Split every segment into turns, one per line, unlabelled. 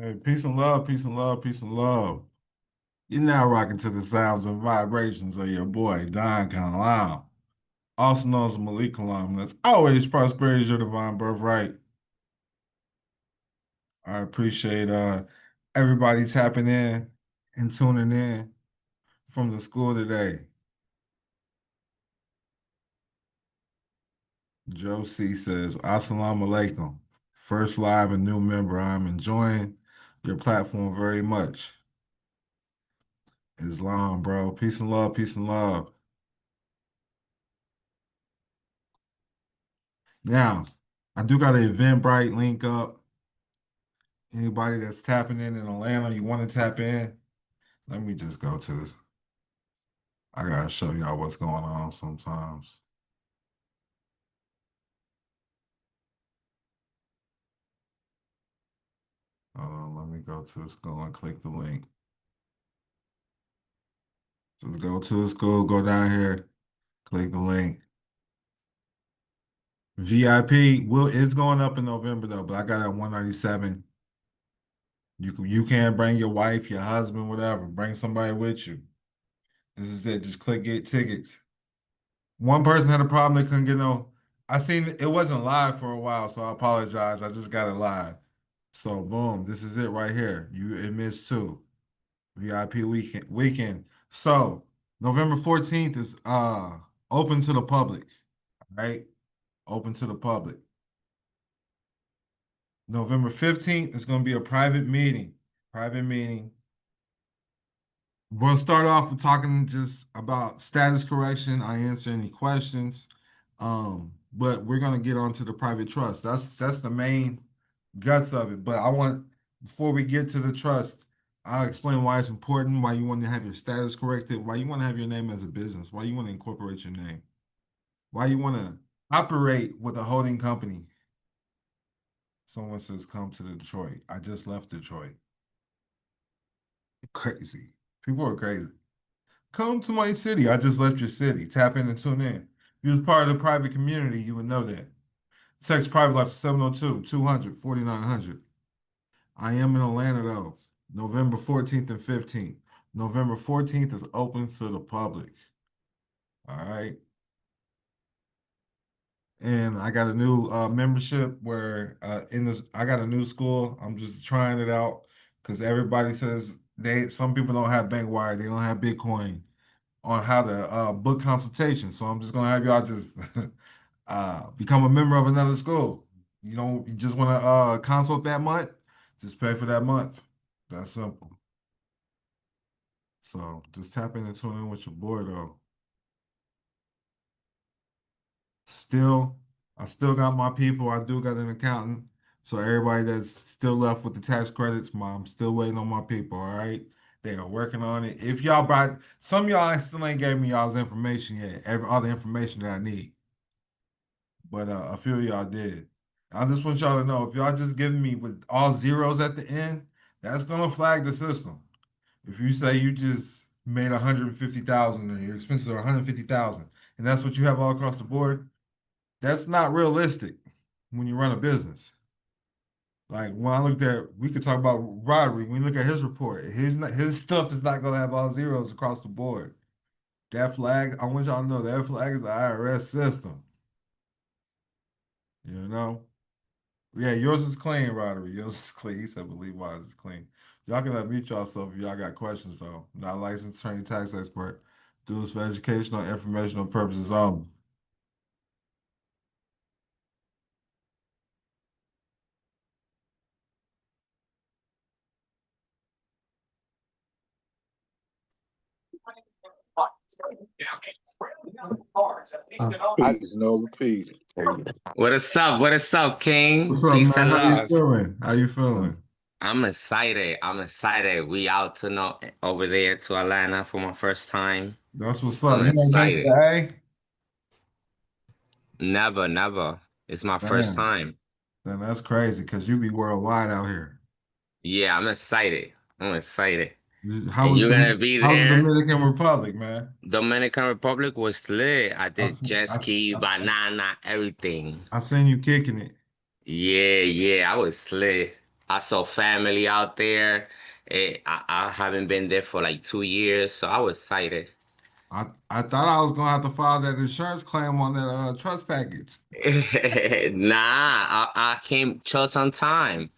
Hey, peace and love, peace and love, peace and love. You're now rocking to the sounds and vibrations of your boy, Don Kilam, also known as Malik Kalam. That's always prosperity is your divine birthright. I appreciate everybody tapping in and tuning in from the school today. Joe C says, Assalamu alaikum. First live and new member. I'm enjoying your platform very much. Islam, bro. Peace and love, peace and love. Now, I do got an Eventbrite link up. Anybody that's tapping in Atlanta, you want to tap in? Let me just go to this. I gotta show y'all what's going on sometimes. Hold on, let me go to the school and click the link. Just go to the school, go down here, click the link. VIP will it's going up in November though, but I got it at 197. You can bring your wife, your husband, whatever. Bring somebody with you. This is it. Just click get tickets. One person had a problem they couldn't get no. I seen it wasn't live for a while, so I apologize. I just got it live. So boom, this is it right here. It missed too. VIP weekend. So November 14th is open to the public, right? Open to the public. November 15th is gonna be a private meeting. Private meeting. We're gonna start off with talking just about status correction. I answer any questions. But we're gonna get onto the private trust. That's the main guts of it. But I want before we get to the trust, I'll explain why it's important, why you want to have your status corrected, why you want to have your name as a business, why you want to incorporate your name, why you want to operate with a holding company. Someone says, come to Detroit. I just left Detroit. Crazy. People are crazy. Come to my city. I just left your city. Tap in and tune in. If you was part of the private community, you would know that. Text private life 702-200-4900. I am in Atlanta though. November 14th and 15th. November 14th is open to the public. All right. And I got a new membership where in this I got a new school. I'm just trying it out because everybody says some people don't have bank wire, they don't have Bitcoin on how to book consultation. So I'm just gonna have y'all just become a member of another school. You just want to consult that month, just pay for that month. That's simple. So just tap in and tune in with your boy though. Still, I still got my people. I do got an accountant. So everybody that's still left with the tax credits, I'm still waiting on my people. All right. They are working on it. If y'all buy some of y'all still ain't gave me y'all's information yet. All the information that I need. But a few of y'all did. I just want y'all to know if y'all just giving me with all zeros at the end, that's gonna flag the system. If you say you just made 150,000 and your expenses are 150,000, and that's what you have all across the board, that's not realistic when you run a business. Like when I looked at, we could talk about Roderick. When you look at his report, his stuff is not gonna have all zeros across the board. That flag, I want y'all to know that flag is the IRS system. You know? Yeah, yours is clean, Roderick. Yours is clean. He said, believe mine is clean. Y'all can unmute y'all stuff if y'all got questions, though. Not licensed attorney, tax expert. Do this for educational and informational purposes only.
Peace, no peace.
What is up? What is up, King?
What's up,
Peace
man?
and
How you
love.
feeling? How you feeling?
I'm excited. I'm excited. We out to know over there to Atlanta for my first time.
That's what's up.
I'm
You ain't been to
excited.
the A?
Never, never. It's my first
Man,
time.
then that's crazy because you be worldwide out here.
Yeah, I'm excited. I'm excited.
How
And
was
you're gonna be
the
there.
Dominican Republic, man?
Dominican Republic was lit. I
I,
did jet ski, banana, everything.
I seen you kicking it.
Yeah, yeah, I was lit. I saw family out there. I haven't been there for like 2 years, so I was excited.
I thought I was gonna have to file that insurance claim on that trust package.
Nah, I came just on time.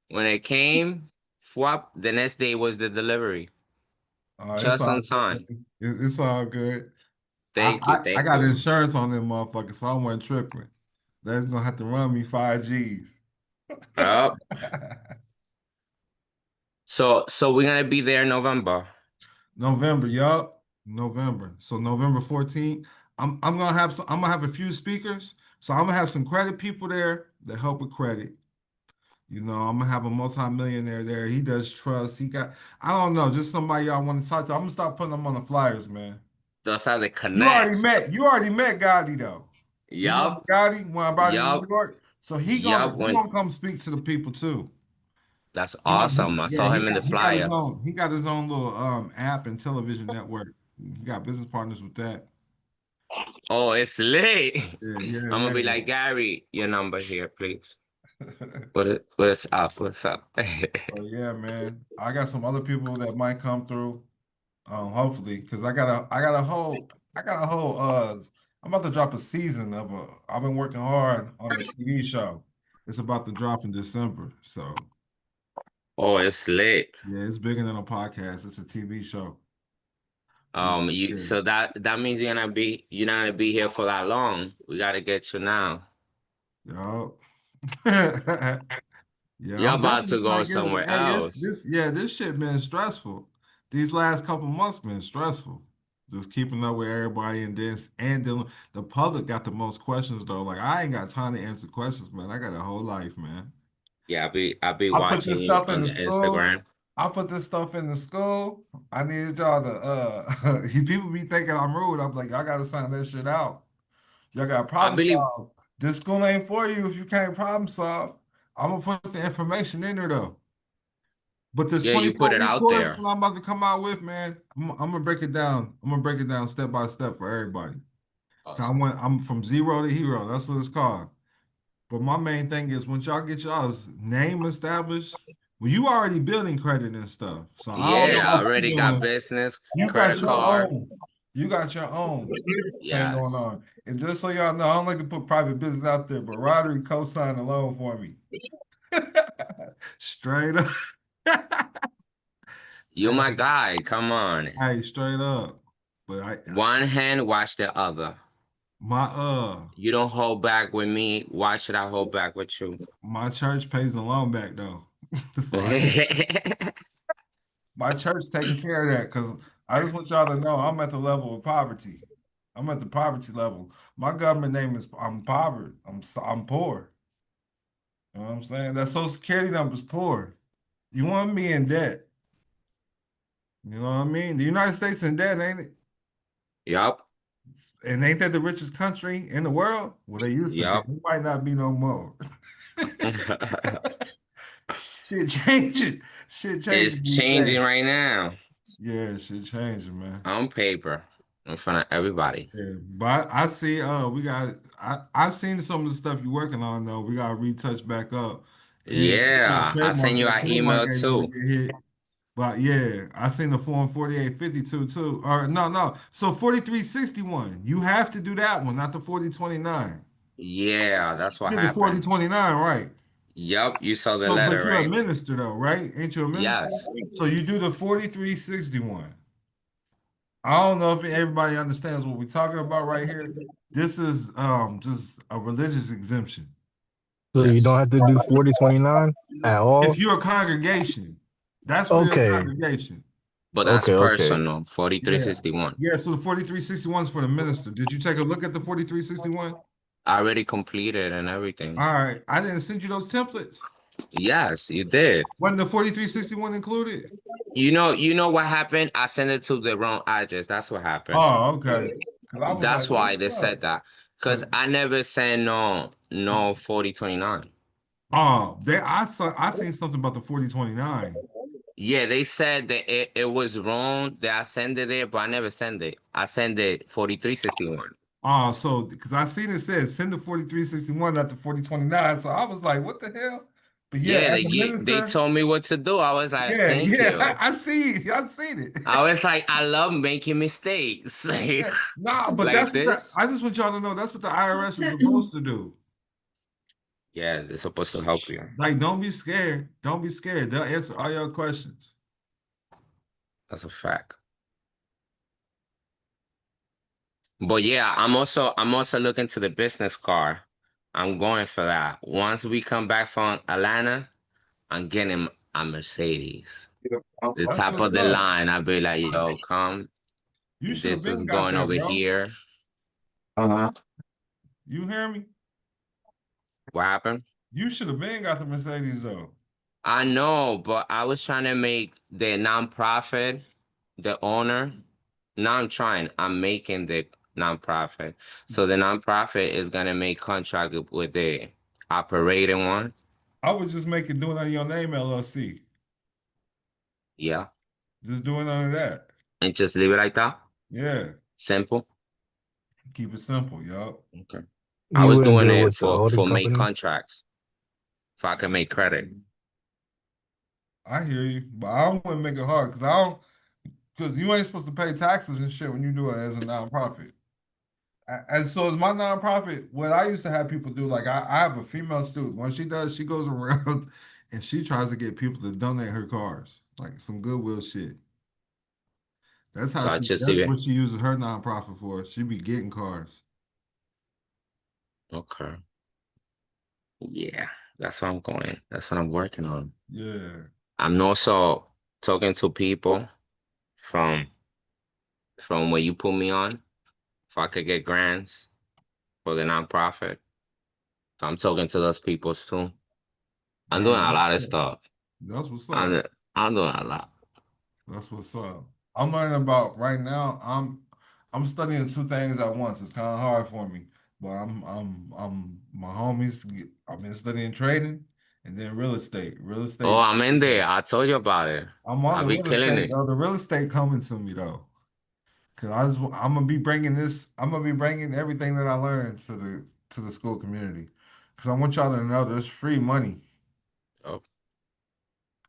When it came, whop, the next day was the delivery.
It's
Just
all
on
good.
time.
It's all good.
Thank you,
I
thank
got
you.
insurance on them motherfuckers, so I wasn't tripping. They're gonna have to run me 5 Gs.
Yep. So we're gonna be there in November.
November, yup. November. So November 14th. I'm gonna have a few speakers. So I'm gonna have some credit people there that help with credit. I'm gonna have a multimillionaire there. He does trust. I don't know, just somebody y'all want to talk to. I'm gonna start putting them on the flyers, man.
Those are the
You already
connects.
met, you already met Gotti though. You remember
Yup.
Gotti when I brought him to New
Yup.
York? So he
Yup.
gonna he
When
gonna come speak to the people too.
that's awesome. I
Yeah,
saw him in the flyer.
he got his own little app and television network. He got business partners with that.
Oh, it's late.
Yeah, yeah,
I'm gonna be
yeah.
like, Gary, your number here, please. What's up? What's up?
So yeah, man. I got some other people that might come through. Hopefully, because I'm about to drop a season of I've been working hard on a TV show. It's about to drop in December. So
Oh, it's late.
yeah, it's bigger than a podcast. It's a TV show. Yeah,
You
yeah.
so that means you're not gonna be here for that long. We gotta get you now.
Yup. Yeah,
You're
I'm
about
definitely
to go
trying to get it.
somewhere
Hey,
else.
this shit been stressful. These last couple months been stressful. Just keeping up with everybody and this and the public got the most questions though. Like I ain't got time to answer questions, man. I got a whole life, man.
Yeah, I'll be
I put
watching
this
you
stuff in
on
the
the
school.
Instagram.
I put this stuff in the school. I needed y'all to people be thinking I'm rude. I'm like, y'all gotta sign that shit out. Y'all got
I
problem
believe,
solve. This school ain't for you if you can't problem solve. I'm gonna put the information in there though. But this
yeah, you put it
24-week
out
course
there.
that I'm about to come out with, man, I'm gonna break it down. I'm gonna break it down step by step for everybody. 'Cause
Awesome.
I'm from zero to hero. That's what it's called. But my main thing is once y'all get y'all's name established, well, you already building credit and stuff. So I don't know
Yeah, I
what you're
already got
doing.
business,
You got
credit
your
card.
own. You got your own thing going
Yes.
on. And just so y'all know, I don't like to put private business out there, but Roderick co-signed a loan for me. Straight up.
You my guy. Come on.
Hey, straight up. But
One hand, watch the other.
my
You don't hold back with me. Why should I hold back with you?
my church pays the loan back though. So my church taking care of that because I just want y'all to know I'm at the level of poverty. I'm at the poverty level. My government name is I'm poverty. I'm poor. You know what I'm saying? That social security number is poor. You want me in debt. You know what I mean? The United States in debt, ain't it?
Yup.
And ain't that the richest country in the world? Well, they used to be.
Yup.
It might not be no more. Shit changing. Shit
It's
changing these
changing
days.
right now
Yeah, shit changing, man.
on paper in front of everybody.
Yeah, but I see. I seen some of the stuff you're working on though. We got to retouch back up, and
Yeah, I send you
that
an
trademark
email
ain't never
too.
get hit. But yeah, I seen the form 4852 too. Or no. So 4361. You have to do that one, not the 4029.
Yeah, that's what
You did the
happened.
4029, right?
Yup, you saw the
So, but
letter,
you're a
right?
minister though, right? Ain't you a minister?
Yes.
So you do the 4361. I don't know if everybody understands what we're talking about right here. This is just a religious exemption.
So you don't
Yes.
have to do 4029 at
If
all?
you're a congregation, that's for your
Okay.
congregation.
But that's
Okay.
personal.
Yeah.
4361.
Yeah, so the 4361 is for the minister. Did you take a look at the 4361?
I already completed and everything.
All right. I didn't send you those templates.
Yes, you did.
Wasn't the 4361 included?
You know what happened? I sent it to the wrong address. That's what happened.
Oh, okay. Because I was like,
That's why
what's
they
up?
said that. Cause
But
I never sent no 4029.
I seen something about the 4029.
Yeah, they said that it was wrong that I sent it there, but I never sent it. I sent it 4361.
So because I seen it said send the 4361, not the 4029. So I was like, what the hell? But yeah,
Yeah,
as a
they
minister,
told me what to do. I was like,
yeah,
thank
yeah,
you.
I see, I seen it.
I was like, I love making mistakes.
Yeah. Nah, but
Like
that's what
this.
I just want y'all to know. That's what the IRS is supposed to do.
Yeah, they're supposed to help you.
Like, don't be scared. Don't be scared. They'll answer all your questions.
That's a fact. But yeah, I'm also looking to the business car. I'm going for that. Once we come back from Atlanta, I'm getting a Mercedes. The
That's
top
what's
of the
up.
line. I'll be like, yo, come.
You should have
This is
been got
going
that,
over
bro.
here.
You hear me?
What happened?
You should have been got the Mercedes though.
I know, but I was trying to make the nonprofit the owner. Now I'm making the nonprofit. So the nonprofit is gonna make contract with the operating one.
I would just make it doing under your name, LLC.
Yeah.
Just doing under that.
And just leave it like that.
Yeah.
Simple.
Keep it simple, yo.
Okay. I
You
was
wouldn't
doing
do it
it
with the holding
for make
company?
contracts. If I can make credit.
I hear you, but I don't want to make it hard because I don't because you ain't supposed to pay taxes and shit when you do it as a nonprofit. And so as my nonprofit, what I used to have people do, like I have a female student. When she does, she goes around and she tries to get people to donate her cars, like some goodwill shit.
So I just leave
That's
it.
what she uses her nonprofit for. She be getting cars.
Okay. Yeah. That's what I'm going. That's what I'm working on.
Yeah.
I'm also talking to people from where you put me on. If I could get grants for the nonprofit. So I'm talking to those people too. I'm doing
Nah,
a lot of stuff.
that's what's
I'm,
up.
I'm doing a lot.
That's what's up. I'm learning about right now. I'm studying two things at once. It's kind of hard for me, but I'm my homies. I've been studying trading and then real estate. Real
Oh,
estate.
I'm in there. I told you about it.
I'm on
I'll
the
be
real
killing
estate
it.
though. The real estate coming to me though, cause I'm gonna be bringing this. I'm gonna be bringing everything that I learned to the school community, cause I want y'all to know there's free money.
Oh,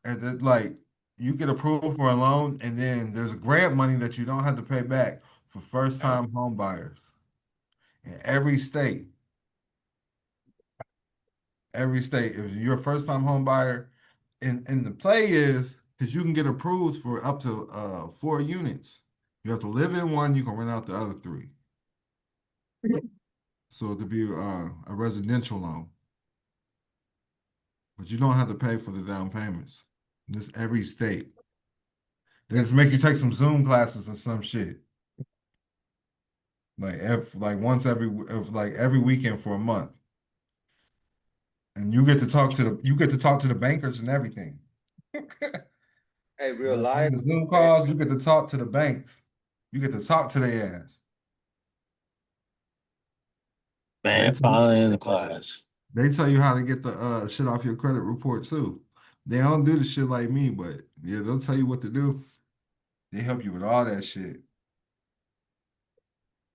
And that like you get approved for a loan, and then there's grant money that you don't have to pay back for first time home buyers in every state. Every state, if you're a first time home buyer, and the play is because you can get approved for up to 4 units. You have to live in one, you can rent out the other three. So it could be a residential loan, but you don't have to pay for the down payments. This every state. They just make you take some Zoom classes or some shit. Like once every weekend for a month. And you get to talk to the bankers and everything.
hey, real
Like
life.
in the Zoom calls, you get to talk to the banks. You get to talk to their ass. They
Man,
tell,
finally in the class.
they tell you how to get the shit off your credit report too. They don't do the shit like me, but yeah, they'll tell you what to do. They help you with all that shit.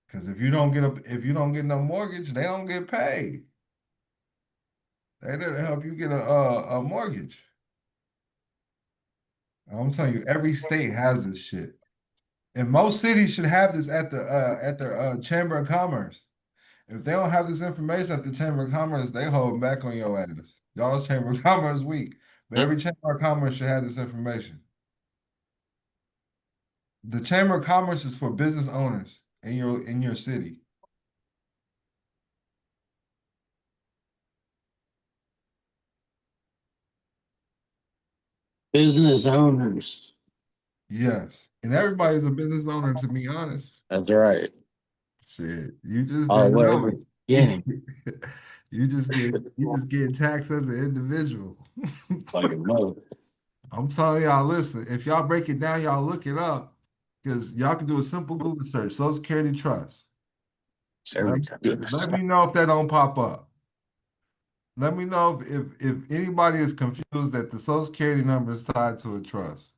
Cause if you don't get no mortgage, they don't get paid. They there to help you get a mortgage. I'm telling you, every state has this shit. And most cities should have this at their Chamber of Commerce. If they don't have this information at the Chamber of Commerce, they hold back on your ass. Y'all's Chamber of Commerce weak. But
Hmm?
every Chamber of Commerce should have this information. The Chamber of Commerce is for business owners in your city.
Business owners.
Yes. And everybody's a business owner, to be honest.
That's right.
Shit. You just
All the
didn't
way
know
from
it.
the beginning.
You just get taxed as an individual.
Like a mother.
I'm telling y'all, listen, if y'all break it down, y'all look it up. Because y'all can do a simple Google search, Social Security Trust. Let,
Every goodness.
let me know if that don't pop up. Let me know if anybody is confused that the Social Security number is tied to a trust.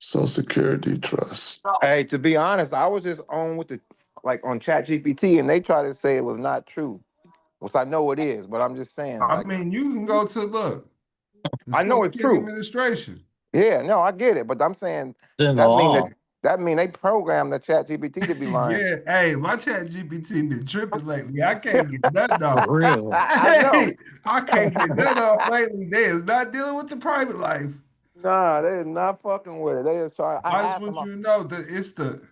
Social Security Trust.
Hey, to be honest, I was just on with the like on Chat GPT and they tried to say it was not true. which I know it is, but I'm just saying,
I
like,
mean, you can go to look the
I know
Social
it's
Security
true.
Administration.
Yeah, no, I get it, but I'm saying
It's in the
that mean
law.
they program the chat GPT to be lying.
Yeah, hey, my chat GPT been tripping lately. I can't get nothing
For
off.
real.
I know.
Hey, I can't get nothing off lately. They is not dealing with the private life.
Nah, they is not fucking with it. They just try. I
I just
asked
want
them.
you to know that it's the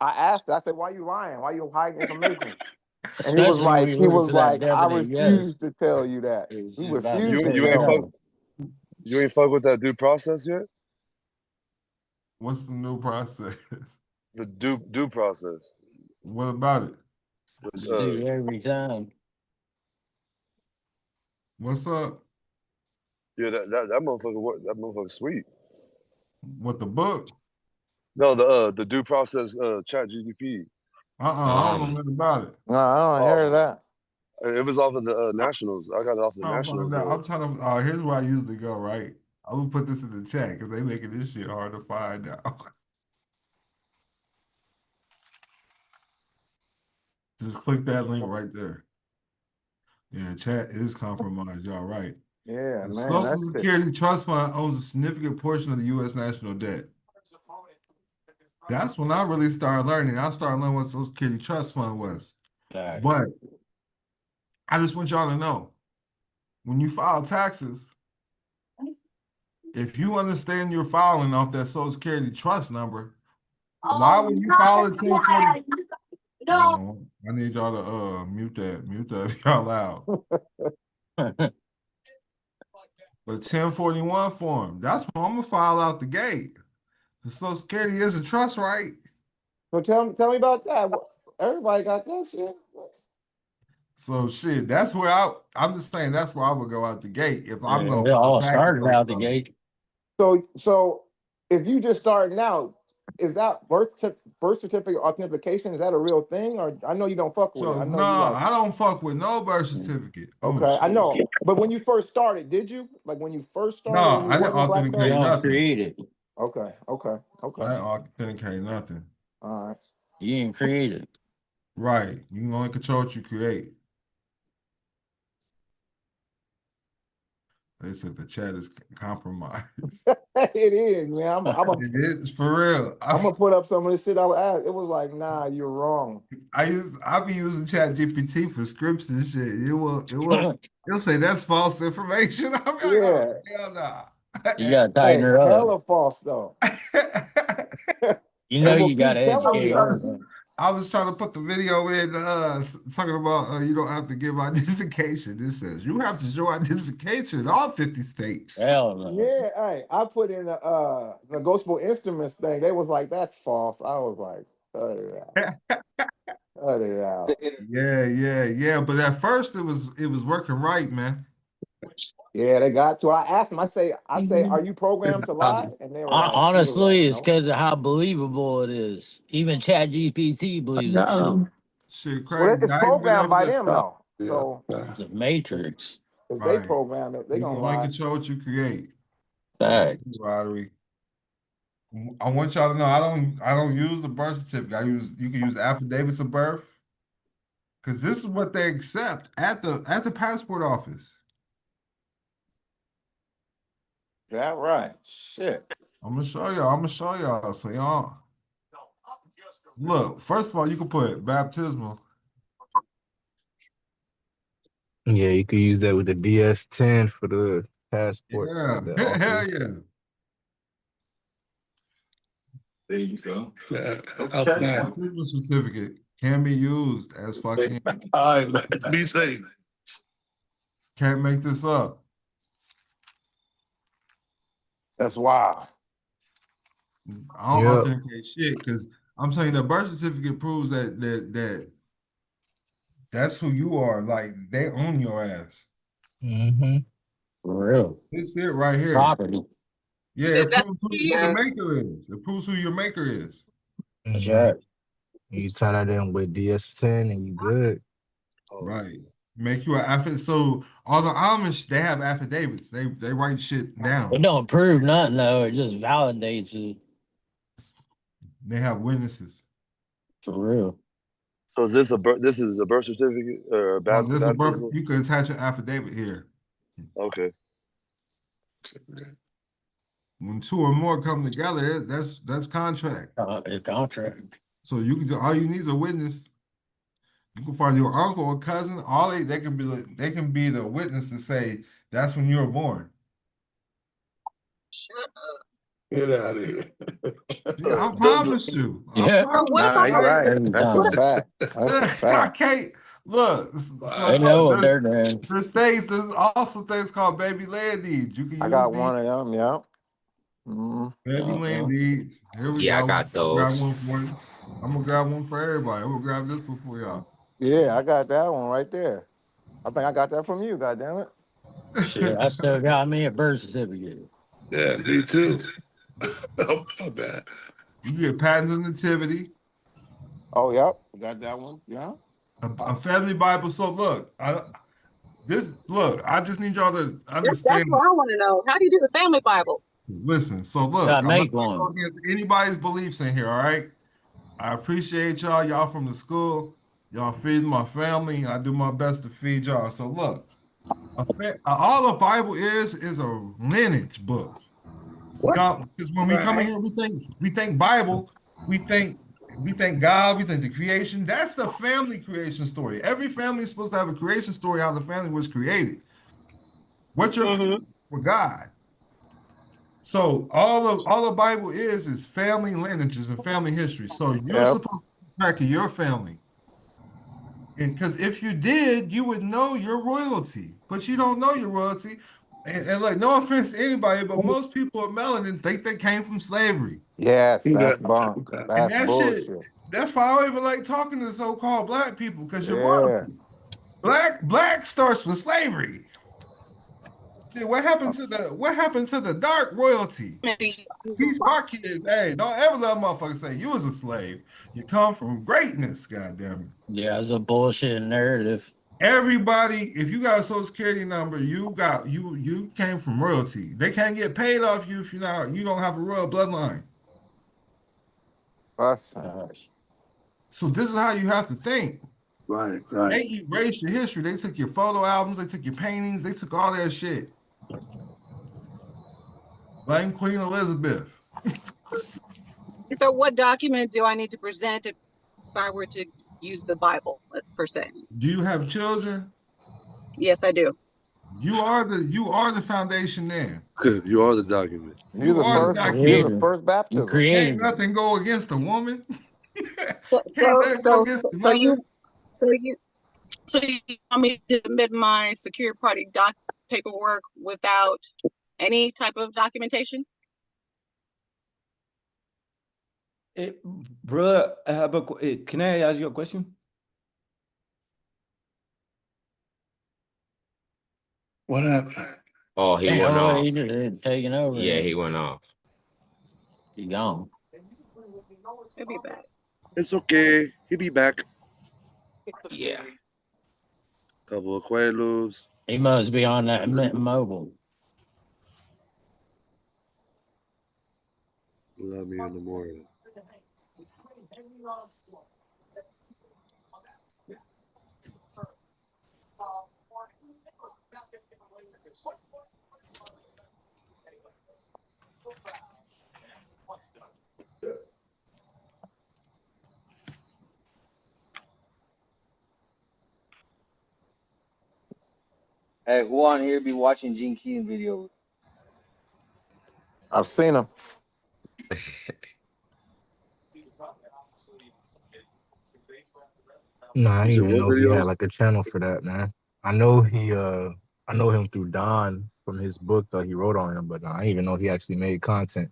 I asked. I said, "Why you lying? Why you hiding information?" And
Especially when you're
he
looking
was
for that
like, "I
definite yes.
refuse to tell you that."
It's
He
just about to
refused to
say
You ain't
tell
fuck
me.
no.
you ain't fuck with that due process yet?
what's the new process?
The due process.
What about it?
With,
You do every time.
What's up?
yeah, that motherfucker that motherfucker sweet.
What the book?
No, the due process chat GTP.
I don't know nothing about it.
No, I don't hear
Oh,
that.
it was off of the Nationals. I got it off the
I'm trying to find
Nationals.
out. I'm trying to. Here's where I usually go. Right. I'm gonna put this in the chat because they making this shit hard to find out. Just click that link right there. Yeah, chat is compromised. Y'all right.
Yeah,
The
man,
Social
that's it.
Security Trust Fund owns a significant portion of the U.S. national debt. That's when I really started learning. I started learning what Social Security Trust Fund was.
Facts.
But I just want y'all to know, when you file taxes, if you understand you're filing off that Social Security Trust number, why would you file a 1040? I need y'all to mute that if y'all loud. But 1041 form, that's what I'm gonna file out the gate. The Social Security is a trust, right?
So tell me about that. Everybody got that shit.
So shit, that's where I'm just saying that's where I would go out the gate if I'm
Yeah,
gonna
it
file
all
taxes
started
on
out the
something.
gate.
So if you just starting out, is that birth certificate authentication? Is that a real thing? Or I know you don't fuck with it.
So
I know
no,
you like.
I don't fuck with no birth certificate. Oh
Okay, I
shit.
know. But when you first started, did you? Like when you first
No,
started, when you
I didn't
wasn't a black
You
belt?
authenticate
don't
nothing.
create it.
Okay.
I didn't authenticate nothing.
All right.
You didn't create it.
Right. You can only control what you create. They said the chat is compromised.
It is, man.
It is for real.
I'm gonna put up some of the shit I was asked. It was like, nah, you're wrong.
I be using Chat GPT for scripts and shit. It'll say that's false information. I'm like, oh
Yeah.
hell nah.
You gotta tighten
Hey,
her up.
hella false though.
You
They
know
will
you gotta
keep
I
telling
was
educate
you.
trying
her.
to I was trying to put the video in talking about you don't have to give identification. This says you have to show identification in all 50 states.
Hell no.
Yeah, hey, I put in the negotiable instruments thing. They was like, that's false. I was like, cut it out. Cut it out.
Yeah. But at first it was working right, man.
Yeah, they got to. I asked them, I say, are you programmed to lie? And they were like, he was like,
Honestly, it's
no.
because of how believable it is. Even Chat GPT believes it.
Shit
Well,
crazy.
it's
I even been
programmed
over
by
the
them though.
Yeah.
So
It's a matrix.
if they
right.
program it, they
You can
gonna
only
lie.
control what you create.
Fact.
Lottery. I want y'all to know I don't use the birth certificate. You can use affidavits of birth because this is what they accept at the passport office.
Is that right? Shit.
I'm gonna show y'all. I'm gonna show y'all. So y'all look. First of all, you can put baptismal.
Yeah, you could use that with the DS10 for the passports
Yeah,
at the
hell
office.
yeah.
There you go. Yeah.
Baptismal certificate can be used as fucking.
All right, be safe.
Can't make this up.
That's wild.
I don't
Yep.
authenticate shit because I'm saying the birth certificate proves that's who you are. Like they own your ass.
Mm-hmm.
For real.
It's it right here.
Property.
Yeah, it proves who the maker is. It proves who your maker is.
That's
Mm-hmm.
right.
You tie that in with DS10 and you good.
Right. Make you an affidavit. So all the Amish, they have affidavits. They write shit
It
down.
don't prove nothing though. It just validates it.
They have witnesses.
For real.
So is this is a birth certificate or a
Oh, there's a birth.
baptism?
You can attach an affidavit here.
Okay.
When two or more come together, that's contract.
A contract.
So you can all you need is a witness. You can find your uncle or cousin. All they can be the witness to say that's when you were born.
Shut up. Get out of here.
Yeah, I promise you. I
Yeah.
promise
What
you.
if I
You're right.
Every
That's a
time.
fact. That's a
I
fact.
can't look. So
They know what
there's
they're doing.
there's also things called baby land deeds. You can
I
use
got
these
one of them. Yeah. Mhm.
baby land deeds. Here we
Yeah, I
go.
got
Grab
those.
one for you. I'm gonna grab one for everybody. I'm gonna grab this one for y'all.
Yeah, I got that one right there. I think I got that from you. God damn it.
Shit, I still got me a birth certificate.
Yeah, me too. Oh, my bad.
You get patents of nativity,
Oh, yep. Got that one. Yeah.
a family Bible. So look, I just need y'all to
That's
understand.
what I want to know. How do you do the family Bible?
Listen, so look,
Gotta
I'm not
make
gonna go
one.
against anybody's beliefs in here, all right? I appreciate y'all. Y'all from the school. Y'all feeding my family. I do my best to feed y'all. So look, all the Bible is a lineage book.
What?
Because when we come in here, we think Bible, we think God, we think the creation. That's the family creation story. Every family is supposed to have a creation story how the family was created. What you're
Mm-hmm.
with God. So all the Bible is family lineages and family history. So you're
Yep.
supposed to keep track of your family. Because if you did, you would know your royalty, but you don't know your royalty. And like, no offense to anybody, but most people of melanin think they came from slavery.
Yes,
Do
that's
that.
bunk.
And
That's
that shit,
bullshit.
that's why I don't even like talking to so-called black people, because you're
Yeah.
royalty. Black starts with slavery. Shit, what happened to the dark royalty? These my kids, hey, don't ever let a motherfucker say you was a slave. You come from greatness, goddamn it.
Yeah, it's a bullshit narrative.
Everybody, if you got a social security number, you came from royalty. They can't get paid off you if you don't have a royal bloodline.
Bussin'.
Gosh.
So this is how you have to think.
Right.
They erased your history. They took your photo albums, they took your paintings, they took all that shit. Blame Queen Elizabeth.
So, what document do I need to present if I were to use the Bible per se?
Do you have children?
Yes, I do.
You are the foundation there.
You are the document.
You
You
the
are the
first. You the
document.
Creator.
first
You
baptism.
Can't
created it.
nothing go against a woman.
So,
Can't
so,
nothing go
so,
against
so,
the
so
mother.
you, so you want me to submit my secure party paperwork without any type of documentation?
Bro, can I ask you a question?
What happened?
Oh, he
Damn,
went
what
off.
he just taking over.
Yeah, he went off.
He gone.
It'll be back.
It's okay. He'll be back.
Yeah.
Couple of Quaaludes.
He must be on that mobile.
Love me in the morning.
Hey, who on here be watching Gene Keaton videos?
I've seen him.
Nah, I
You
didn't
said
even
what
know he had
videos?
like a channel for that, man. I know him through Don from his book that he wrote on him, but I didn't even know he actually made content.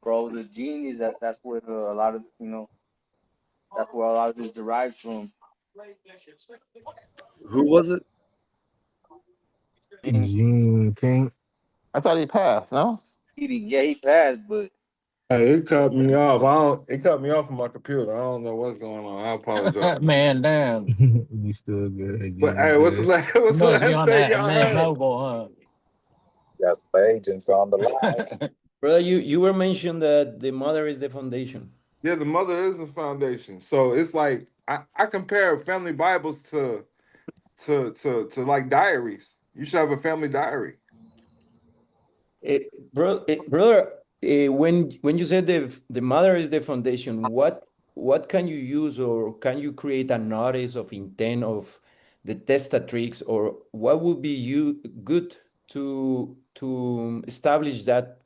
Bro, the Gene is that's where a lot of that's where a lot of this derives from.
Who was it?
Gene
Gene King.
I thought he passed. No.
Keaton, yeah, he passed, but
Hey, it cut me off. It cut me off from my computer. I don't know what's going on. I apologize.
Man down.
You still good,
But
Gene?
hey,
You
what's the
good?
last,
You must be on
thing
that
y'all
man
heard?
mobile,
Got some agents on the line.
huh?
Brother, you were mentioned that the mother is the foundation.
Yeah, the mother is the foundation. So it's like I compare family Bibles to like diaries. You should have a family diary.
Brother, when you said the mother is the foundation, what can you use, or can you create a notice of intent of the testatrix, or what would be good to establish that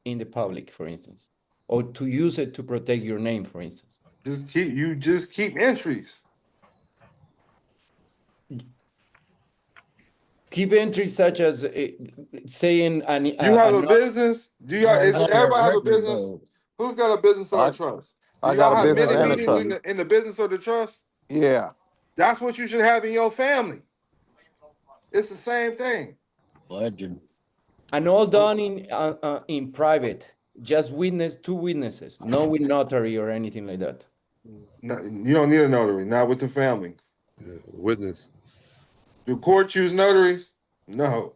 in the public, for instance, or to use it to protect your name, for instance?
Just keep entries.
Keep entries such as saying
You have a business. Do y'all?
Yeah,
Is
you got that
everybody have a
record
business?
though.
Who's got a business or a
I,
trust? Do
I got
y'all
a
have
business
many
and a
meetings
trust.
in the business or the trust?
Yeah.
That's what you should have in your family. It's the same thing.
Legend.
and all done in private, just two witnesses, no with notary or anything like that.
No, you don't need a notary. Not with the family.
Yeah, witness.
Do court use notaries? No.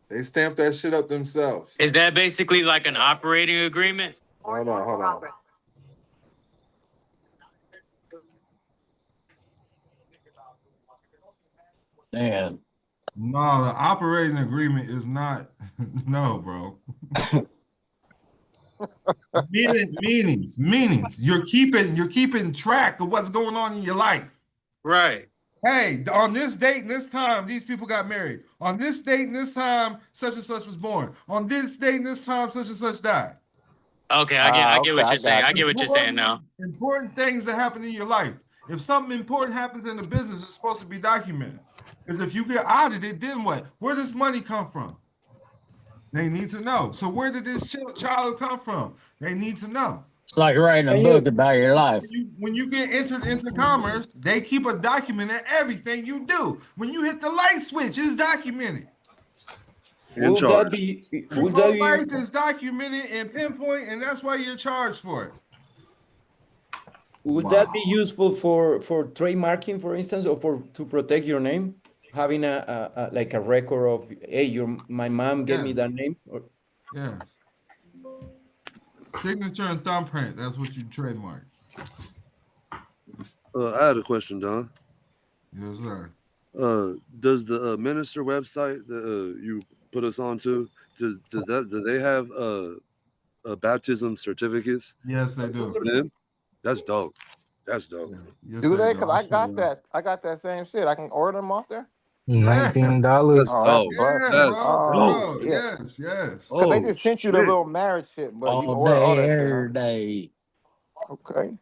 They stamp that shit up themselves.
Is that basically like an operating agreement?
Hold on.
Man.
No, the operating agreement is not. No, bro. meanings. You're keeping track of what's going on in your life.
Right.
Hey, on this date and this time, these people got married. On this date and this time, such and such was born. On this date and this time, such and such died.
Okay, I get
Okay,
what
I
you're saying.
got
I get what you're saying now.
Important things that happen in your life. If something important happens in the business, it's supposed to be documented. Because if you get audited, then what? Where does money come from? They need to know. So where did this child come from? They need to know.
It's like writing a book about your life.
When you get entered into commerce, they keep a document of everything you do. When you hit the light switch, it's documented.
In charge.
Your whole life is documented and pinpoint, and that's why you're charged for it.
Would that be useful for trademarking, for instance, or to protect your name? Having a like a record of, hey, my mom gave me that name?
Yes. Signature and thumbprint, that's what you trademark.
I had a question, Don.
Yes, sir.
Does the minister website that you put us on to, do they have baptism certificates?
Yes, they do.
That's dope. That's dope.
Yeah. Yes,
Do they?
do.
Because I got that. I got that same shit. I can order them off there.
$19.
Oh, that's busting.
Bro.
Yeah.
Yes.
Because they just sent you the little marriage shit, but you can order all that shit.
Every day.
Okay.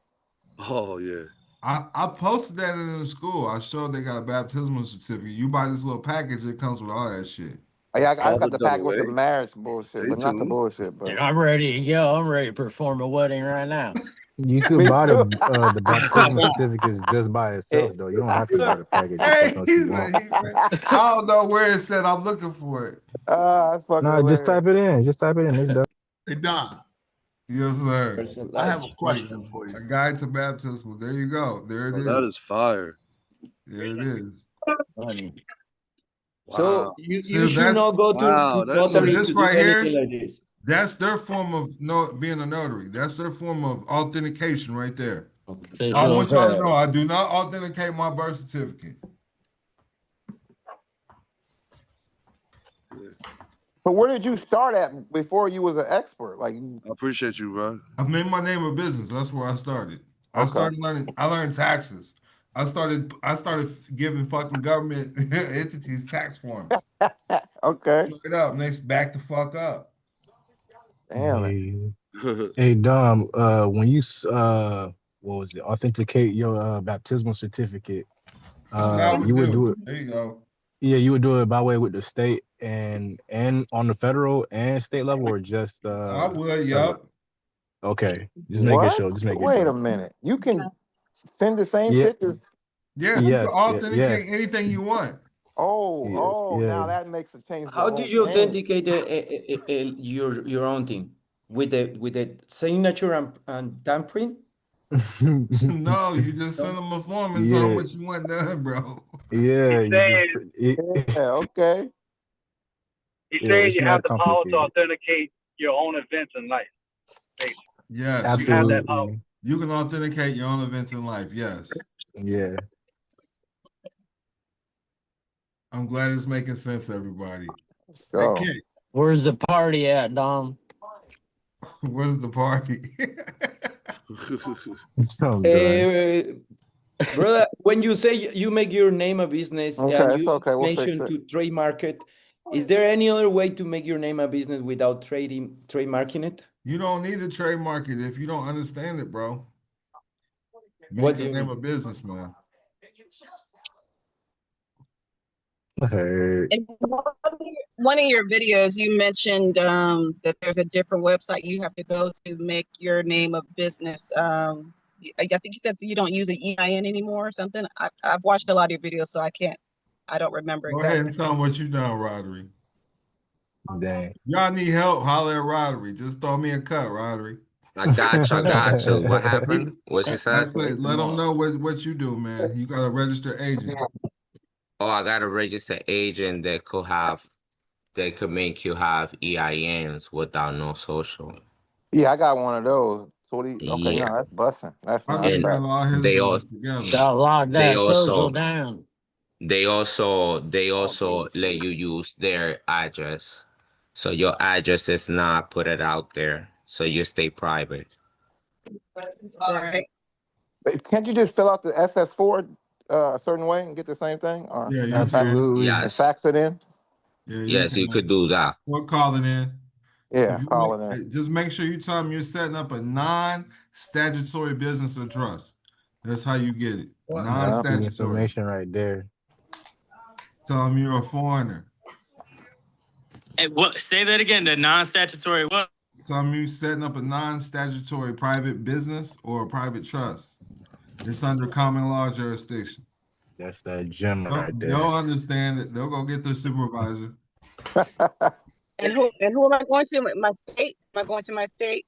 Oh yeah.
I posted that in the school. I showed they got a baptismal certificate. You buy this little package, it comes with all that shit.
Yeah, I got the pack with the marriage bullshit, but not the bullshit. But
I'm ready to go. I'm ready to perform a wedding right now.
You could buy the baptismal certificates just by itself, though. You don't have to buy the package.
I don't know where it said. I'm looking for it.
No, just type it in. Just type it in. It's done.
Hey, Don.
Yes, sir.
I have a question for you.
A guide to baptismal. There you go. There it is.
That is fire.
There it is.
Funny.
So you should not go to notary
this
to
right
do anything
here.
like this.
That's their form of being a notary. That's their form of authentication right there.
Okay.
I want y'all to know I do not authenticate my birth certificate.
But where did you start at before you was an expert? Like,
I appreciate you, bro.
I made my name a business. That's where I started. I learned taxes. I started giving fucking government entities tax forms.
Okay.
Straight up. Next, back the fuck up.
Damn.
Hey Dom, when you what was it? Authenticate your baptismal certificate. You would do it.
There you go.
Yeah, you would do it by way with the state and on the federal and state level, or just
I would, yup.
Okay, just making sure. Just making sure.
Wait a minute. You can send the same pictures.
Yeah, you can authenticate anything you want.
Now that makes a change.
How do you authenticate your own thing? With the signature and thumbprint?
No, you just send them a form and tell them what you want done, bro.
Okay.
He's saying you have the power to authenticate your own events in life, basically.
Yes,
You have that
Absolutely.
you can authenticate your own events in life. Yes.
Yeah.
I'm glad it's making sense, everybody.
So
Where's the party at, Dom?
Where's the party?
I'm done.
Brother, when you say you make your name a business
okay,
and
it's
you
okay. We'll fix
mention
it.
to trademark it, is there any other way to make your name a business without trademarking it?
You don't need to trademark it if you don't understand it, bro.
What
Make
do
your
you
name
mean?
a business, man.
Hey.
In one of your videos, you mentioned that there's a different website you have to go to make your name a business. I think you said so you don't use an EIN anymore or something. I've watched a lot of your videos, so I don't remember
Go ahead
exactly.
and tell them what you done, Roderick.
Dang.
Y'all need help, holler at Roderick. Just throw me a cut, Roderick.
I got you. I got you. What happened? What you
I
said?
said, let them know what you do, man. You got a registered agent.
Oh, I got a registered agent that could make you have EINs without no social.
Yeah, I got one of those. So what do you, okay,
Yeah,
no, that's busting. That's
Roderick
and
got
fat.
all his
they all
girls together.
Gotta lock
they
that social
also
down.
they also let you use their address, so your address is not put it out there, so you stay private.
Right.
Can't you just fill out the SS4 a certain way and get the same thing? Or
Yeah, you can.
Absolutely.
and
Yes,
fax it in?
Yeah, you
yes, you
can.
could do that.
We'll call it in.
Yeah,
If you
call it in.
just make sure you tell them you're setting up a non-statutory business or trust. That's how you get it.
Yeah.
Key
Non-statutory.
information right there.
Tell them you're a foreigner.
Hey, what? Say that again. The non-statutory what?
Tell them you're setting up a non-statutory private business or a private trust. It's under common law jurisdiction.
That's that gem right
They'll
there.
understand it. They'll go get their supervisor.
And who am I going to? My state? Am I going to my state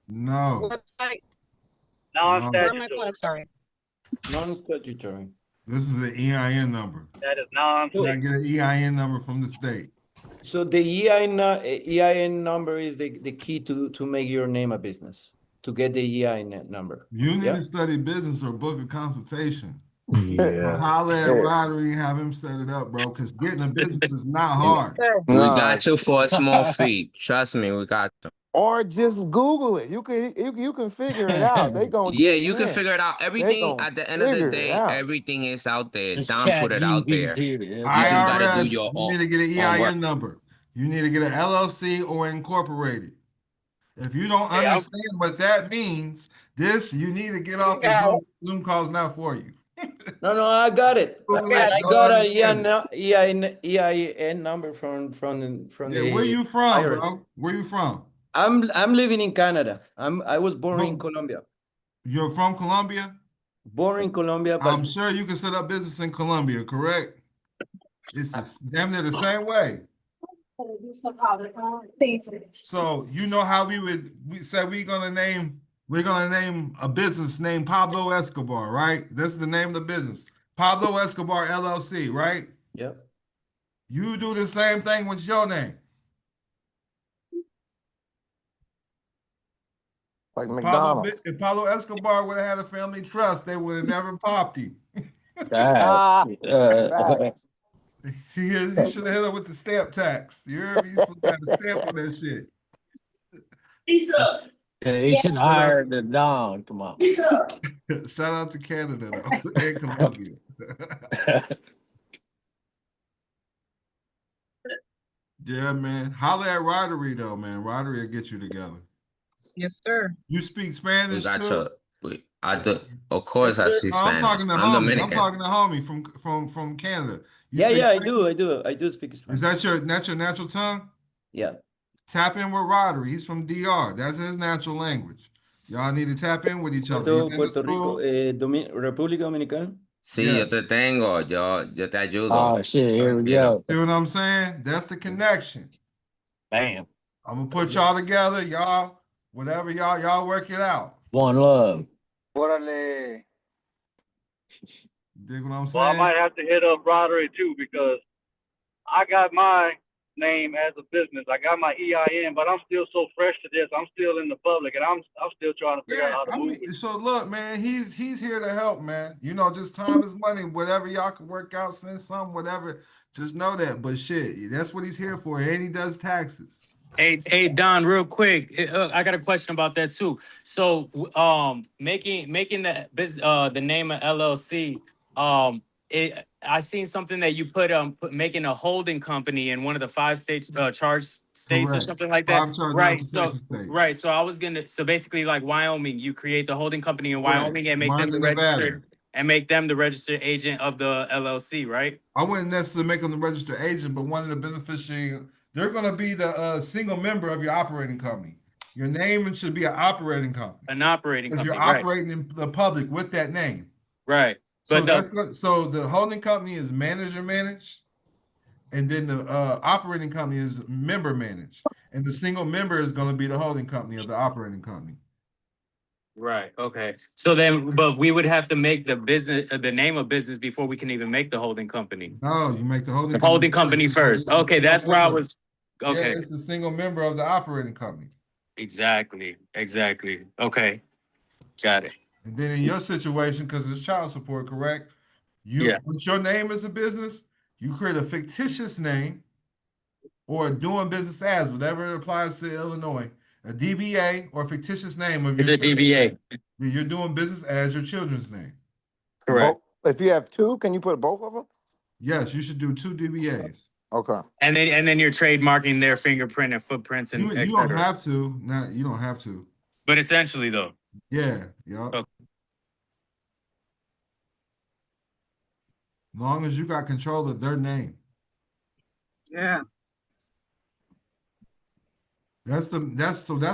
No,
website?
no.
Where am I
Non-statutory.
going? I'm sorry.
Non-statutory.
This is an EIN number.
That is
You
non-statutory.
gotta get an EIN number from the state.
So the EIN number is the key to make your name a business, to get the EIN number.
You need
Yeah.
to study business or book a consultation.
Yeah.
Holler at
Yeah.
Roderick and have him set it up, bro. Because getting a business is not hard.
Sir.
We
No,
got you for a small fee. Trust me, we got you.
or just Google it. You can figure it out. They gonna
Yeah, you can
man,
figure it out.
they
Everything
gonna
at the end of the
figure it
day,
out.
everything is out there.
It's
Don put it out there.
ChatGPT.
You just gotta do
IRS,
your
you need to get an
own work.
EIN number. You need to get an LLC or incorporated. If you don't
Hey,
understand what that means, you need to get off
Yeah.
the Zoom call's not for you.
No, I got it.
Google
Yeah,
it,
I
you'll
got a
understand it.
EIN number from
Yeah, where
the
you from,
IRS.
bro? Where you from?
I'm living in Canada. I was born in
No,
Colombia.
you're from Colombia?
Born in Colombia,
I'm
but
sure you can set up business in Colombia, correct? It's damn near the same way. So you know how we said we're gonna name a business named Pablo Escobar, right? That's the name of the business. Pablo Escobar LLC, right?
yeah.
You do the same thing with your name.
Like McDonald's.
If Pablo Escobar would have had a family trust, they would have never popped him.
Facts.
He should have hit up with the stamp tax. You heard me? He's supposed to have a stamp on that shit.
He should hire the Don. Come on.
Shout out to Canada though, and Colombia. Yeah, man. Holler at Roderick though, man. Roderick will get you together.
Yes, sir.
You speak
We
Spanish
got
too?
I do. Of course, I speak
I'm
Spanish.
talking to
I'm
homie. I'm
Dominican.
talking to homie from Canada. You
Yeah,
speak
I
Spanish?
do. I do speak
Is
Spanish.
that your natural tongue?
Yeah.
Tap in with Roderick. He's from DR. That's his natural language. Y'all need to tap in with each other. He's in the
Puerto Rico,
school.
República Dominicana.
Sí,
Yeah.
yo te tengo. Yo te ayudo.
Oh shit! Here we go.
See what I'm saying? That's the connection.
Bam.
I'm gonna put y'all together, y'all. Whatever y'all work it out.
One love.
Órale.
Dig what I'm
Well, I
saying?
might have to hit up Roderick too because I got my name as a business. I got my EIN, but I'm still so fresh to this. I'm still in the public, and I'm still trying to figure out
Yeah,
how to
I
move
mean,
it.
so look, man, he's here to help, man. You know, just time is money. Whatever y'all can work out, send some, whatever. Just know that. But shit, that's what he's here for, and he does taxes.
Hey, Don, real quick, I got a question about that too. So, making the name of LLC, I seen something that you put making a holding company in one of the 5 state charge states or
Correct.
something like that.
5 charge
Right. So,
non-protection states.
right. So I was so basically like Wyoming, you create the holding company in
Correct.
Wyoming and make
Mine's
them the
in Nevada.
registered and make them the registered agent of the LLC, right?
I wouldn't necessarily make them the registered agent, but one of the beneficiaries, they're going to be the single member of your operating company. Your name should be an operating company.
An operating
Because
company,
you're
right?
operating in the public with that name.
Right.
So
But
that's good. So the holding company is manager managed, and then the operating company is member managed, and the single member is going to be the holding company of the operating company.
Right. Okay. So then, but we would have to make the business, the name of business before we can even make the holding company.
No, you make the holding
The
company
holding company
because
first.
it's a
Okay,
single
that's where I
member.
was. Okay.
Yeah, it's a single member of the operating company.
Exactly. Okay. Got it.
And then in your situation, because it's child support, correct?
Yeah.
With your name as a business, you create a fictitious name or doing business as, whatever applies to Illinois, a DBA or fictitious name of
It's
your
a DBA.
then you're doing business as your children's name.
Correct.
If you have two, can you put both of them?
Yes, you should do 2 DBAs.
Okay.
And then you're trademarking their fingerprint and footprints and
You don't
etc.
have to. You don't have to.
But essentially, though.
Yeah.
Okay.
As long as you got control of their name.
Yeah.
That's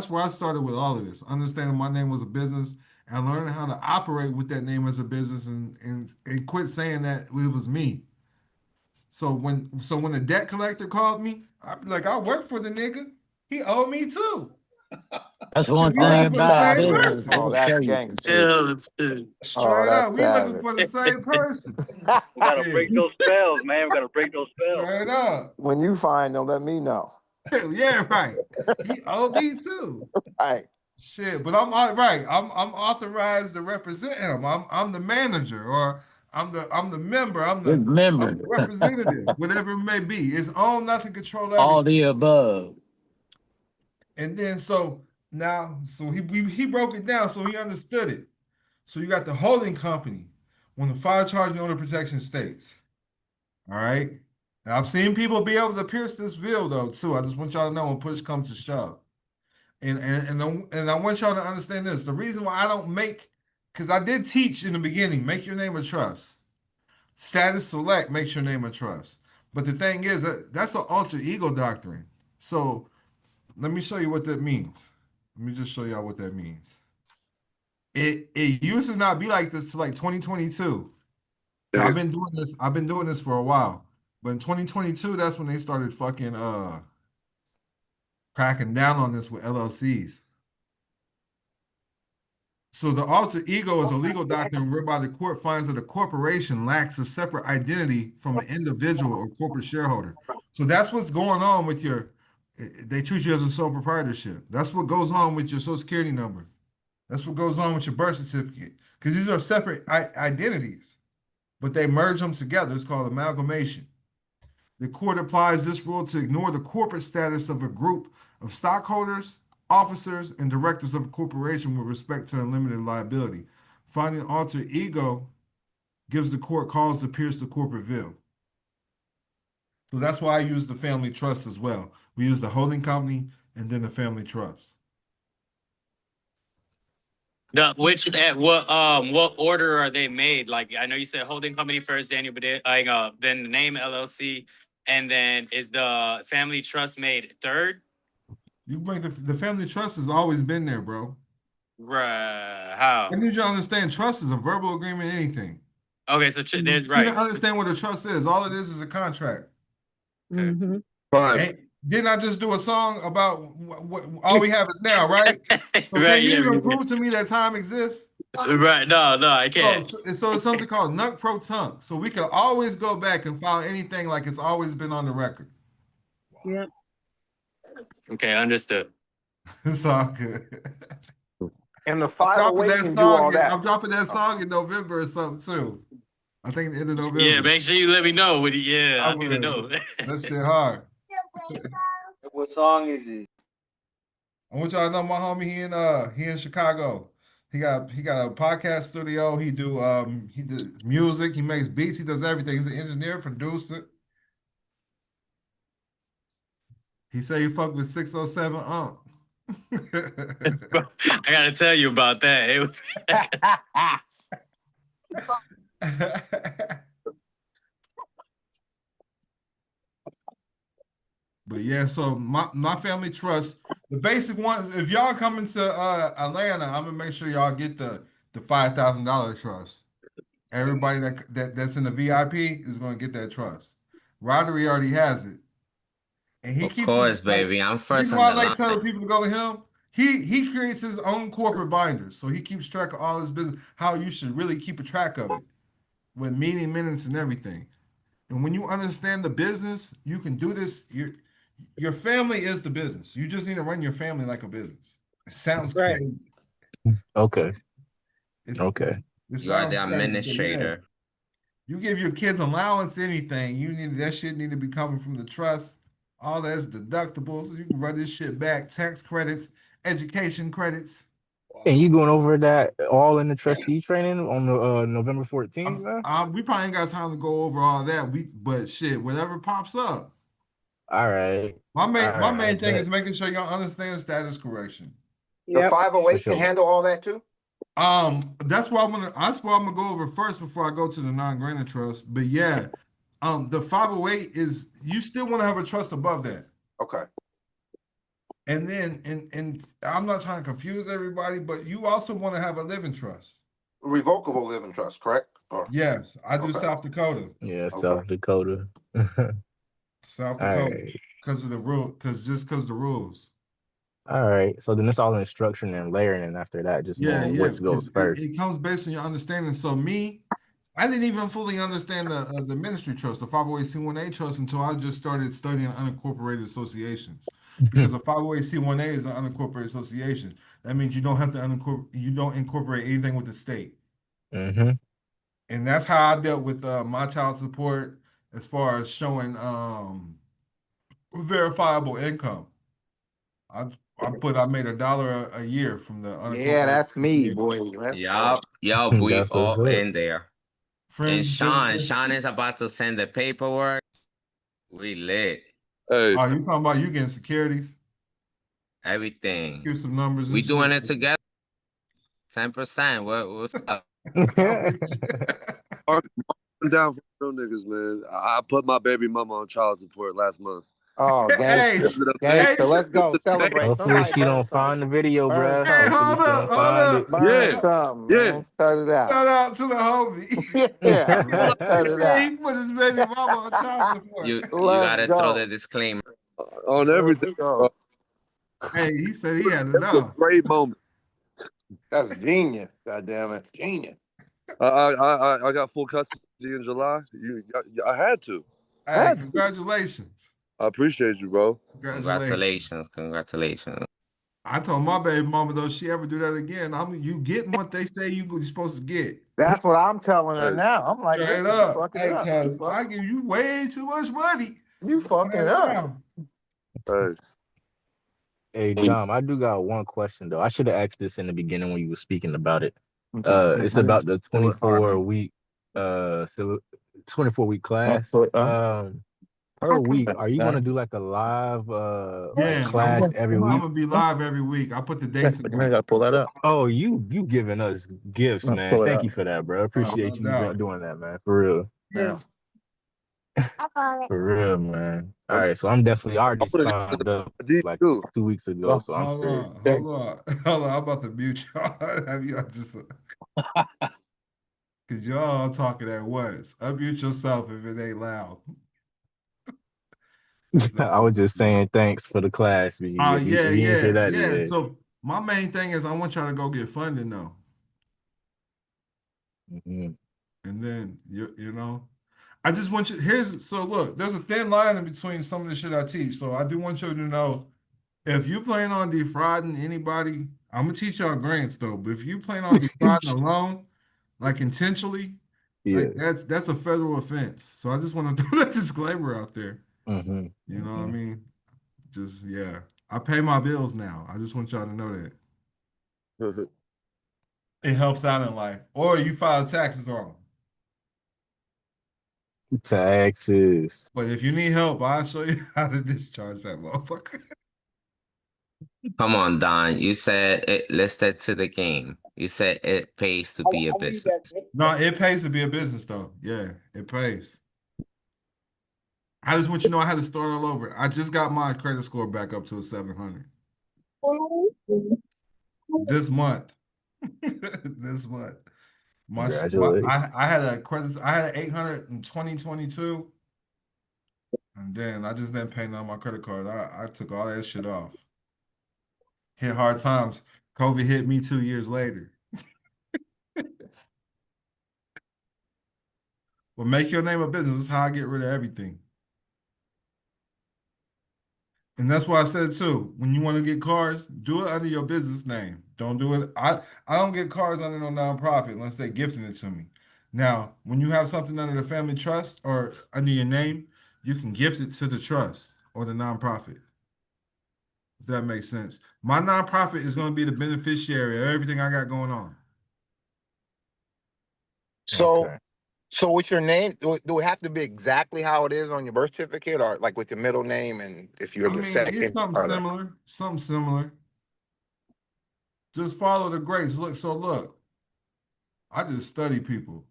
where I started with all of this. Understanding my name was a business and learning how to operate with that name as a business and quit saying that it was me. So when the debt collector called me, I'd be like, I work for the nigga. He owed me too.
That's one
We
thing
looking for the
about
same
it.
person.
Oh, that's gangster.
Straight up,
that's
we looking
savage.
for the same person.
We gotta
Yeah.
break those spells, man. We gotta break those spells.
Straight up.
When you find them, let me know.
Yeah, right. He owed me too.
Right.
Shit, but I'm all right. I'm authorized to represent him. I'm the manager, or I'm the member. I'm the representative, whatever it may be. It's own nothing, control everything.
All the above.
And then so he broke it down so he understood it. So you got the holding company when the fire charge and owner protection states. All right. And I've seen people be able to pierce this veil though too. I just want y'all to know when push comes to shove. And I want y'all to understand this. The reason why I don't because I did teach in the beginning, make your name a trust. Status select makes your name a trust. But the thing is that's an alter ego doctrine. So let me show you what that means. Let me just show y'all what that means. It used to not be like this till like 2022. I've been doing this for a while. But in 2022, that's when they started fucking cracking down on this with LLCs. So the alter ego is a legal doctrine whereby the court finds that a corporation lacks a separate identity from an individual or corporate shareholder. So that's what's going on with they treat you as a sole proprietorship. That's what goes on with your social security number. That's what goes on with your birth certificate. Because these are separate identities, but they merge them together. It's called amalgamation. The court applies this rule to ignore the corporate status of a group of stockholders, officers, and directors of a corporation with respect to unlimited liability. Finding alter ego gives the court cause to pierce the corporate veil. So that's why I use the family trust as well. We use the holding company and then the family trust.
What order are they made? Like I know you said holding company first, Daniel, but then the name LLC, and then is the family trust made third?
You bring the family trust has always been there, bro.
Right? How?
I need you to understand trust is a verbal agreement, anything.
Okay, so there's
You
right.
don't understand what a trust is. All it is a contract.
Mm-hmm.
Hey, didn't I just do a song about what all we have is now, right? So
Right,
can you
yeah,
even
yeah.
prove to me that time exists?
Right? No, I can't.
So it's something called nunc pro tunc. So we can always go back and file anything like it's always been on the record.
Yep.
Okay, understood.
It's all good.
And the
I'm dropping
508
that
can do all
song.
that.
I'm dropping that song in November or something too. I think the end of November.
Yeah, make sure you let me know. Yeah, I need to know.
That shit hard.
What song is it?
I want y'all to know my homie. He in Chicago. He got a podcast studio. He do music. He makes beats. He does everything. He's an engineer, producer. He say he fuck with 607 Unk.
I gotta tell you about that.
But yeah, so my family trust, the basic ones, if y'all coming to Atlanta, I'm gonna make sure y'all get the $5,000 trust. Everybody that's in the VIP is gonna get that trust. Roderick already has it. And he
Of
keeps his
course, baby. I'm
the
first
reason
on
why I
the
like
line.
telling people to go to him, he creates his own corporate binders. So he keeps track of all his business, how you should really keep a track of it with meeting minutes and everything. And when you understand the business, you can do this. Your family is the business. You just need to run your family like a business. It sounds
Right.
crazy.
Okay.
It
You are the
sounds crazy, but yeah.
administrator.
You give your kids allowance, anything, that shit need to be coming from the trust. All that's deductible, so you can run this shit back. Tax credits, education credits.
And you going over that all in the trustee training on the November 14th, man?
We probably ain't got time to go over all that. But shit, whatever pops up.
All right.
My main
I
thing is
bet.
making sure y'all understand status correction.
The
Yep.
508
For
can
sure.
handle all that too?
That's what I'm gonna go over first before I go to the non-grantor trust. But yeah, the 508 is you still want to have a trust above that.
Okay.
And then and I'm not trying to confuse everybody, but you also want to have a living trust.
Revocable living trust, correct? Or
Yes, I do
okay.
South Dakota.
Yeah,
Okay.
South Dakota.
South
All
Dakota.
right.
Because of the rule, because the rules.
All right. So then it's all instruction and layering, and after that, just
Yeah,
knowing which goes
because
first.
it comes based on your understanding. So I didn't even fully understand the ministry trust, the 508c1a trust, until I just started studying unincorporated associations. Because a 508c1a is an unincorporated association. That means you don't have to you don't incorporate anything with the state.
Mm-hmm.
And that's how I dealt with my child support as far as showing verifiable income. I I made $1 a year from the
Yeah,
unincorporated
that's me,
association.
boy. That's
Yup, we
That's what's
all
up.
in there. And
Fringe
Sean is about to send the paperwork. We lit.
Hey,
Oh, you talking about you getting securities?
Everything.
Here's some numbers
We
and shit.
doing it together. 10%. What's up?
I'm down for real niggas, man. I put my baby mama on child support last month.
Oh,
Hey,
gangster.
hey,
Gangster. Let's go. Celebrate.
Hopefully
Somebody
she
burn
don't
something.
find the video,
Burn
bruh.
hey,
something.
Hopefully she don't find it.
Burn
Yeah,
something,
yeah.
man. Cut it out.
Shout out to the homie.
Yeah,
Pull
man.
up
He
Cut it
said
out.
he put his baby mama on child support.
You
Let's
gotta throw the
go.
disclaimer.
on
Let's
everything, bro.
go.
Hey, he said he had
It was
enough.
a great moment.
That's genius. God damn it. Genius.
I got full custody in July. I had to.
Hey, congratulations.
I appreciate you, bro.
Congratulations.
Congratulations.
I told my baby mama though, she ever do that again, you getting what they say you're supposed to get.
That's what I'm telling her
Hey,
now. I'm like,
Straight
listen, you
up.
fucking
Hey,
up.
cuz I give you way too much money.
You fucking up.
hey.
Hey, Dom, I do got one question though. I should have asked this in the beginning when you were speaking about it. It's about the 24-week, 24-week class. Per week, are you gonna do like a live like
Yeah,
class every
I'm
week?
gonna be live every week. I put the dates in there.
Gotta pull that up.
Oh, you giving us gifts, man. Thank you for that, bro. Appreciate
No
you
doubt.
doing that, man. For real.
Yeah.
For real, man. All right, so I'm definitely already
I'm gonna
signed up
get
like
too.
2 weeks ago, so I'm
Hold
straight.
on, hold on, hold on. I'm about to mute y'all. Have y'all just because y'all all talking at once. Unmute yourself if it ain't loud.
I was just saying thanks for the class. If you didn't hear that,
Yeah.
yeah.
So my main thing is I want y'all to go get funding though.
Mhm.
And then you know, I just want you so look, there's a thin line in between some of the shit I teach. So I do want you to know if you plan on defrauding anybody, I'm gonna teach y'all grants though, but if you plan on defrauding a loan, like intentionally,
Yeah.
like that's a federal offense. So I just want to throw that disclaimer out there.
Mm-hmm.
You know what I mean? Just yeah. I pay my bills now. I just want y'all to know that. It helps out in life. Or you file taxes on them.
Taxes.
But if you need help, I'll show you how to discharge that motherfucker.
Come on, Don. You said it listed to the game. You said it pays to be a business.
No, it pays to be a business though. Yeah, it pays. I just want you to know I had to start all over. I just got my credit score back up to a 700 this month. This month.
Congratulations.
I had a credit, I had an 800 in 2022, and then I just didn't pay on my credit card. I took all that shit off. Hit hard times. COVID hit me 2 years later. Well, make your name a business. This is how I get rid of everything. And that's why I said too, when you want to get cars, do it under your business name. Don't do it. I don't get cars under no nonprofit unless they're gifting it to me. Now, when you have something under the family trust or under your name, you can gift it to the trust or the nonprofit. If that makes sense. My nonprofit is going to be the beneficiary of everything I got going on.
So,
Okay.
so with your name, do it have to be exactly how it is on your birth certificate, or like with your middle name, and if you're
I
the
mean, it's
second?
something
Or
similar. Something similar. Just follow the grace. Look, I just study people.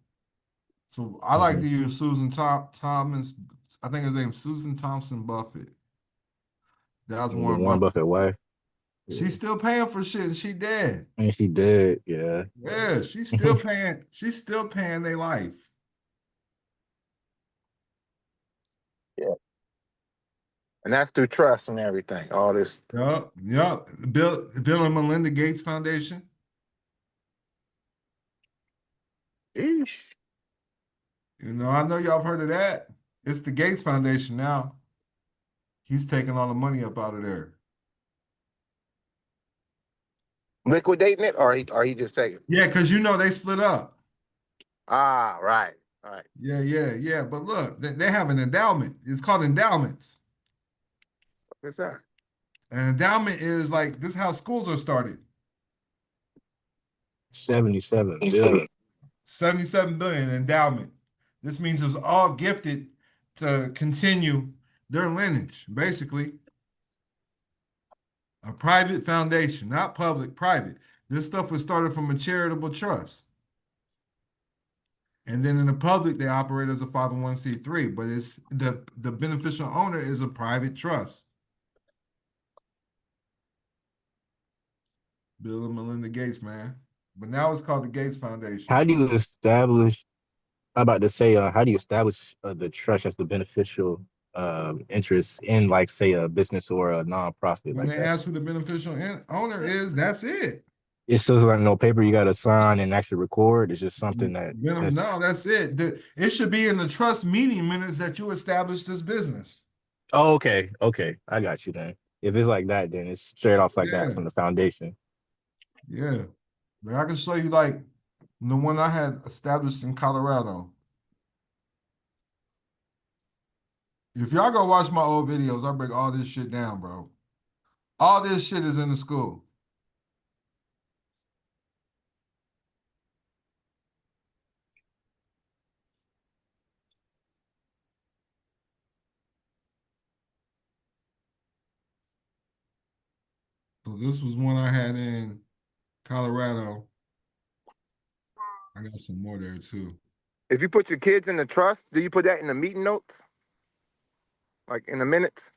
So I like
Mm-hmm.
to use Susan Thomas. I think her name's Susan Thompson Buffett. That was
The
Warren
Warren
Buffett.
Buffett wife. Yeah.
She's still paying for shit, and she dead.
And she did. Yeah.
Yeah, she's still paying. She's still paying their life.
yeah, and that's through trust and everything. All this.
Yup. Bill and Melinda Gates Foundation.
Eesh.
You know, I know y'all have heard of that. It's the Gates Foundation now. He's taking all the money up out of there.
Liquidating it, or he just taking?
Yeah, because you know they split up.
Ah, right.
Yeah. But look, they have an endowment. It's called endowments.
What's that?
An endowment is like this is how schools are started.
77 billion.
77 billion endowment. This means it was all gifted to continue their lineage, basically. A private foundation, not public, private. This stuff was started from a charitable trust. And then in the public, they operate as a 501c3, but it's the beneficial owner is a private trust. Bill and Melinda Gates, man. But now it's called the Gates Foundation.
How do you establish? I'm about to say, how do you establish the trust as the beneficial interest in, like, say, a business or a nonprofit
When
like
they
that?
ask who the beneficial owner is, that's it.
It's just like no paper you got to sign and actually record. It's just something that's
No, that's it. It should be in the trust meeting minutes that you established this business.
Oh, okay. I got you then. If it's like that, then it's straight off like that
Yeah,
from the foundation.
yeah. Like I can show you like the one I had established in Colorado. If y'all go watch my old videos, I break all this shit down, bro. All this shit is in the school. So this was one I had in Colorado. I got some more there too.
If you put your kids in the trust, do you put that in the meeting notes, like in the minutes?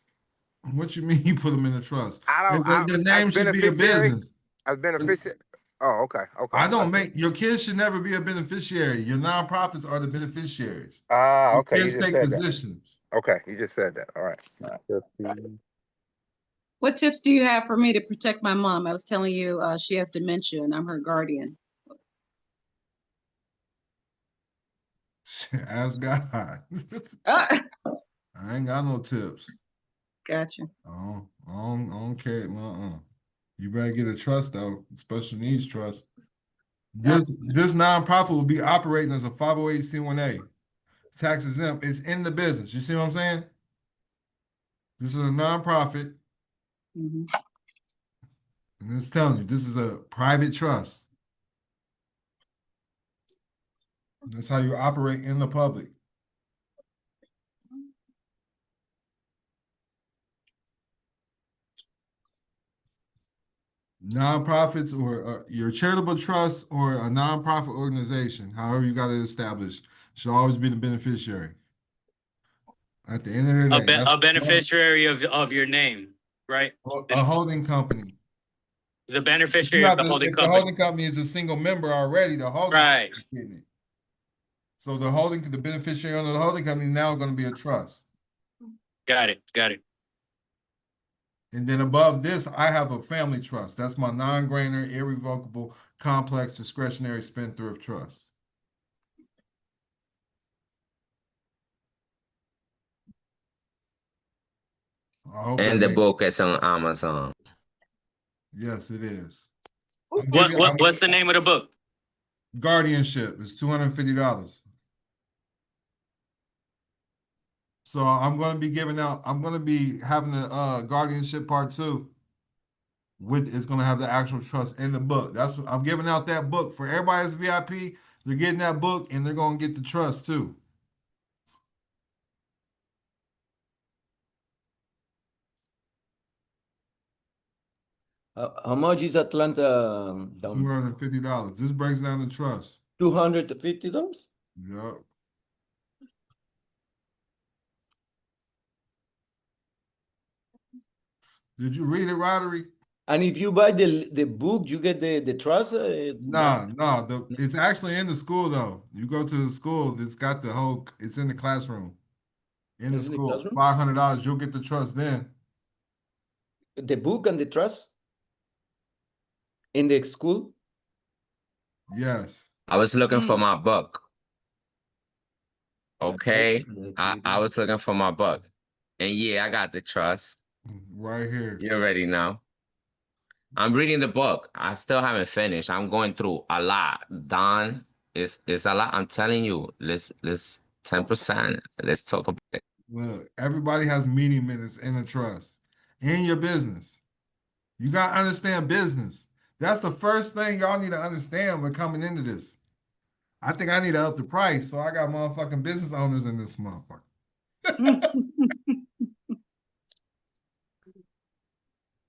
What you mean you put them in a trust?
I
The
as
name should be a
beneficiary.
business.
As beneficiary. Oh, okay.
I don't
I see.
make your kids should never be a beneficiary. Your nonprofits are the beneficiaries.
Ah,
Your
okay. You
kids
just
take
said that.
positions.
Okay, you just said that. All right.
What tips do you have for me to protect my mom? I was telling you she has dementia and I'm her guardian.
Ask God.
Ah,
I ain't got no tips.
gotcha.
I don't care. You better get a trust though, special needs trust. This nonprofit will be operating as a 508c1a, tax exempt. It's in the business. You see what I'm saying? This is a nonprofit,
Mm-hmm.
and it's telling you this is a private trust. That's how you operate in the public. Nonprofits or your charitable trust or a nonprofit organization, however you got it established, should always be the beneficiary. At the end of the day,
A beneficiary of your name, right?
a holding company.
The beneficiary of the holding
If the
company.
holding company is a single member already, the holding
Right.
company is getting it. So the beneficiary under the holding company is now going to be a trust.
Got it. Got it.
And then above this, I have a family trust. That's my non-grainer, irrevocable, complex, discretionary spendthrift trust. I hope
And
that
the
makes
book is on Amazon.
Yes, it is.
What's the name of the book?
Guardianship is $250. So I'm going to be I'm going to be having the guardianship part 2. It's going to have the actual trust in the book. That's what I'm giving out, that book for everybody that's VIP. They're getting that book and they're going to get the trust too.
How much is Atlanta down?
$250. This breaks down the trust.
$250?
Yep. Did you read it, Roderick?
And if you buy the book, you get the trust?
No. It's actually in the school though. You go to the school, it's got it's in the classroom. In the school. $500, you'll get the trust then.
The book and the trust? In the school?
Yes.
I was looking for my book. Okay. I was looking for my book. And yeah, I got the trust.
Right here.
You already know. I'm reading the book. I still haven't finished. I'm going through a lot. Don, it's a lot. I'm telling you, let's 10%. Let's talk about it.
Look, everybody has meeting minutes in a trust. In your business. You got to understand business. That's the first thing y'all need to understand when coming into this. I think I need to up the price, so I got motherfucking business owners in this motherfucker.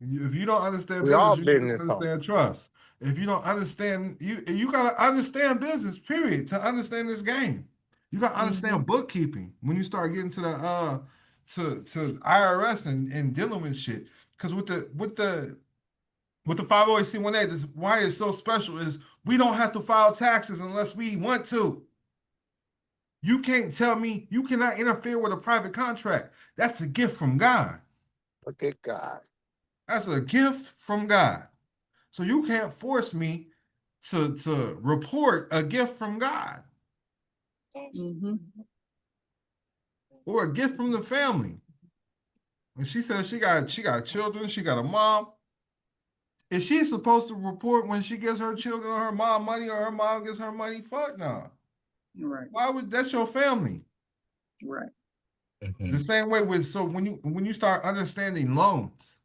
If you don't understand business, you don't understand trust. If you don't understand, you gotta understand business, period, to understand this game. You gotta understand bookkeeping when you start getting to the to IRS and dealing with shit. Because with the 508c1a, this why it's so special is we don't have to file taxes unless we want to. You can't tell me you cannot interfere with a private contract. That's a gift from God.
Look at God.
That's a gift from God. So you can't force me to report a gift from God. Or a gift from the family. And she said she got children, she got a mom. Is she supposed to report when she gives her children or her mom money or her mom gives her money? Fuck no.
Right.
Why would that's your family?
Right.
The same way when you start understanding loans,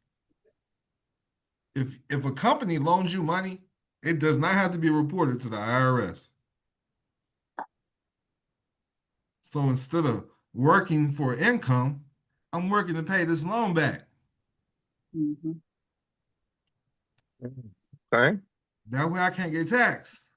if a company loans you money, it does not have to be reported to the IRS. So instead of working for income, I'm working to pay this loan back.
Okay.
That way I can't get taxed.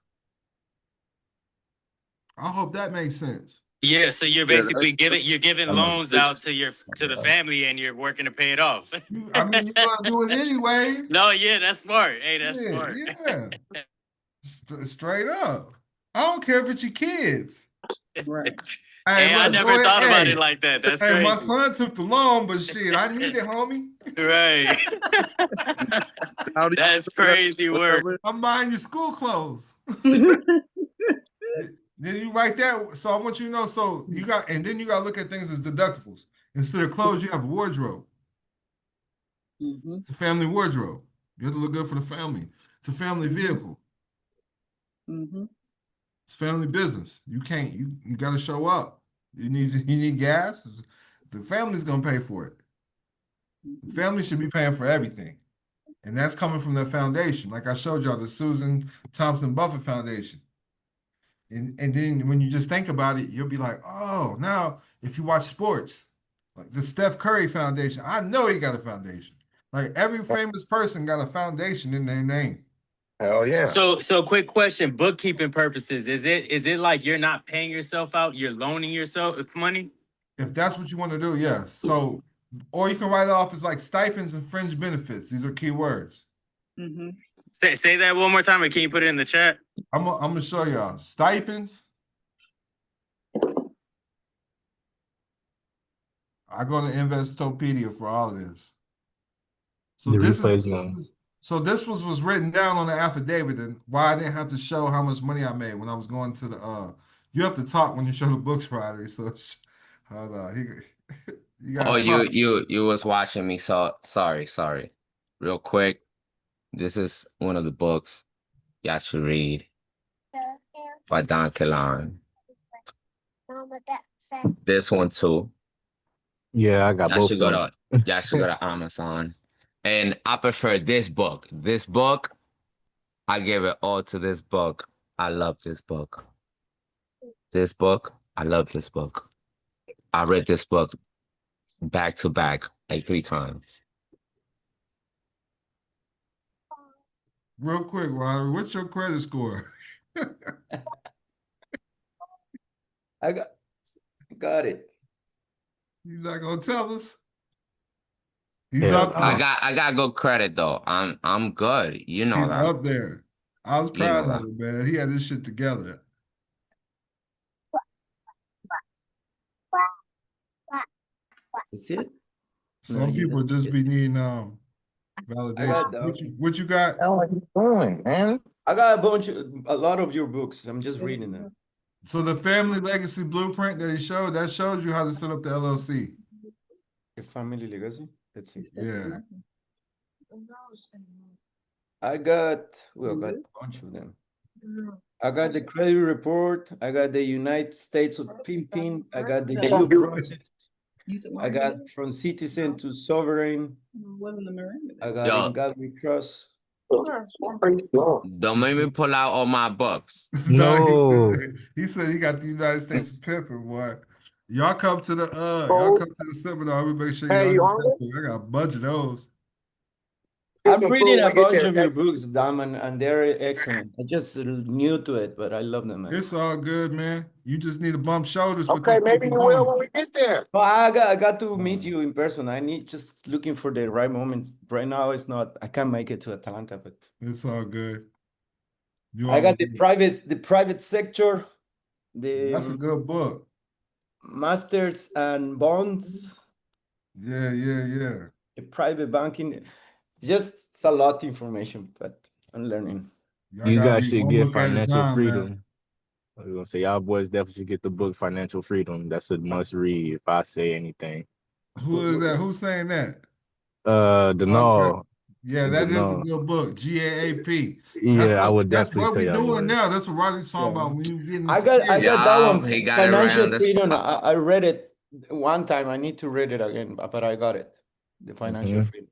I hope that makes sense.
Yeah, so you're basically giving loans out to the family and you're working to pay it off.
I mean, you're gonna do it anyways.
No, yeah, that's smart. Hey, that's smart.
Yeah. Straight up. I don't care if it's your kids.
Right.
Hey, I never thought about it like that. That's crazy.
My son took the loan, but shit, I need it, homie.
Right. That's crazy work.
I'm buying your school clothes. Then you write that. So I want you to know. So you got, and then you got to look at things as deductibles. Instead of clothes, you have a wardrobe. It's a family wardrobe. You have to look good for the family. It's a family vehicle. It's family business. You can't. You got to show up. You need gas. The family's gonna pay for it. The family should be paying for everything, and that's coming from the foundation. Like I showed y'all, the Susan Thompson Buffett Foundation. And then when you just think about it, you'll be like, oh, now if you watch sports, like the Steph Curry Foundation, I know he got a foundation. Like every famous person got a foundation in their name.
Hell yeah.
So quick question, bookkeeping purposes, is it like you're not paying yourself out, you're loaning yourself money?
If that's what you want to do, yes. So, or you can write it off as like stipends and fringe benefits. These are key words.
Say that one more time, or can you put it in the chat?
I'm gonna show y'all stipends. I go to Investopedia for all of this. So
The
this
replays
is so this was written down on the affidavit, and why I didn't have to show how much money I made when I was going to the you have to talk when you show the books Friday. So hold on, you
Oh,
gotta talk.
you was watching me, so sorry. Real quick, this is one of the books y'all should read by DONKILAM. This one too.
Yeah, I got
Y'all
both
should
of
go
them.
to y'all should go to Amazon. And I prefer this book. This book, I give it all to this book. I love this book. This book, I love this book. I read this book back to back like 3 times.
Real quick, Robert, what's your credit score?
I got it.
He's not gonna tell us. He's
Hell
up
no.
there.
I got good credit though. I'm good. You know
He's
that.
up there. I was
You know
proud of
that.
him, man. He had this shit together.
Is it?
Some
Yeah,
people
that's
just
it.
be needing
I
validation.
got
What you got?
What are you doing, man?
I got a lot of your books. I'm just reading them.
So the family legacy blueprint that he showed, that shows you how to set up the LLC.
Your family legacy. Let's see.
Yeah.
I got a bunch of them. I got the credit report. I got the United States of Pimping. I got the due process. I got from citizen to sovereign. I got
Yo,
in God we trust.
don't make me pull out all my books.
No.
He said he got the United States of pimping, boy. Y'all come to the seminar. We make sure
Hey,
y'all
you
get
hungry?
that. I got a bunch of those.
I'm
Some
reading
food
a
when we get
bunch
there,
of your
okay?
books, Dam, and they're excellent. I'm just new to it, but I love them, man.
It's all good, man. You just need to bump shoulders with
Okay,
these
maybe
people
you will
doing
when we get there.
No, I got to meet you in person. I need just looking for the right moment. Right now, it's not. I can't make it to Atlanta, but
it. It's all good. You
I
all
got
good.
the private sector,
That's a
the
good book.
masters and bonds,
Yeah.
the private banking. Just it's a lot of information, but I'm learning.
Y'all
You
gotta
guys
be
should
one
get
book at a
financial
time, man.
freedom. I was gonna say y'all boys definitely should get the book Financial Freedom. That's a must read if I say anything.
Who is that? Who's saying that?
The
Okay.
no,
Yeah,
the
that is a
no.
good book. GAAP.
Yeah, I would
That's
definitely
what
tell
we
y'all
doing
boys.
now. That's what Riley's talking
Yeah.
about when you get in
I
security.
got that
Yo,
one.
he got it right
Financial
on the
freedom.
spot.
I read it one time. I need to read it again, but I got it. The financial freedom.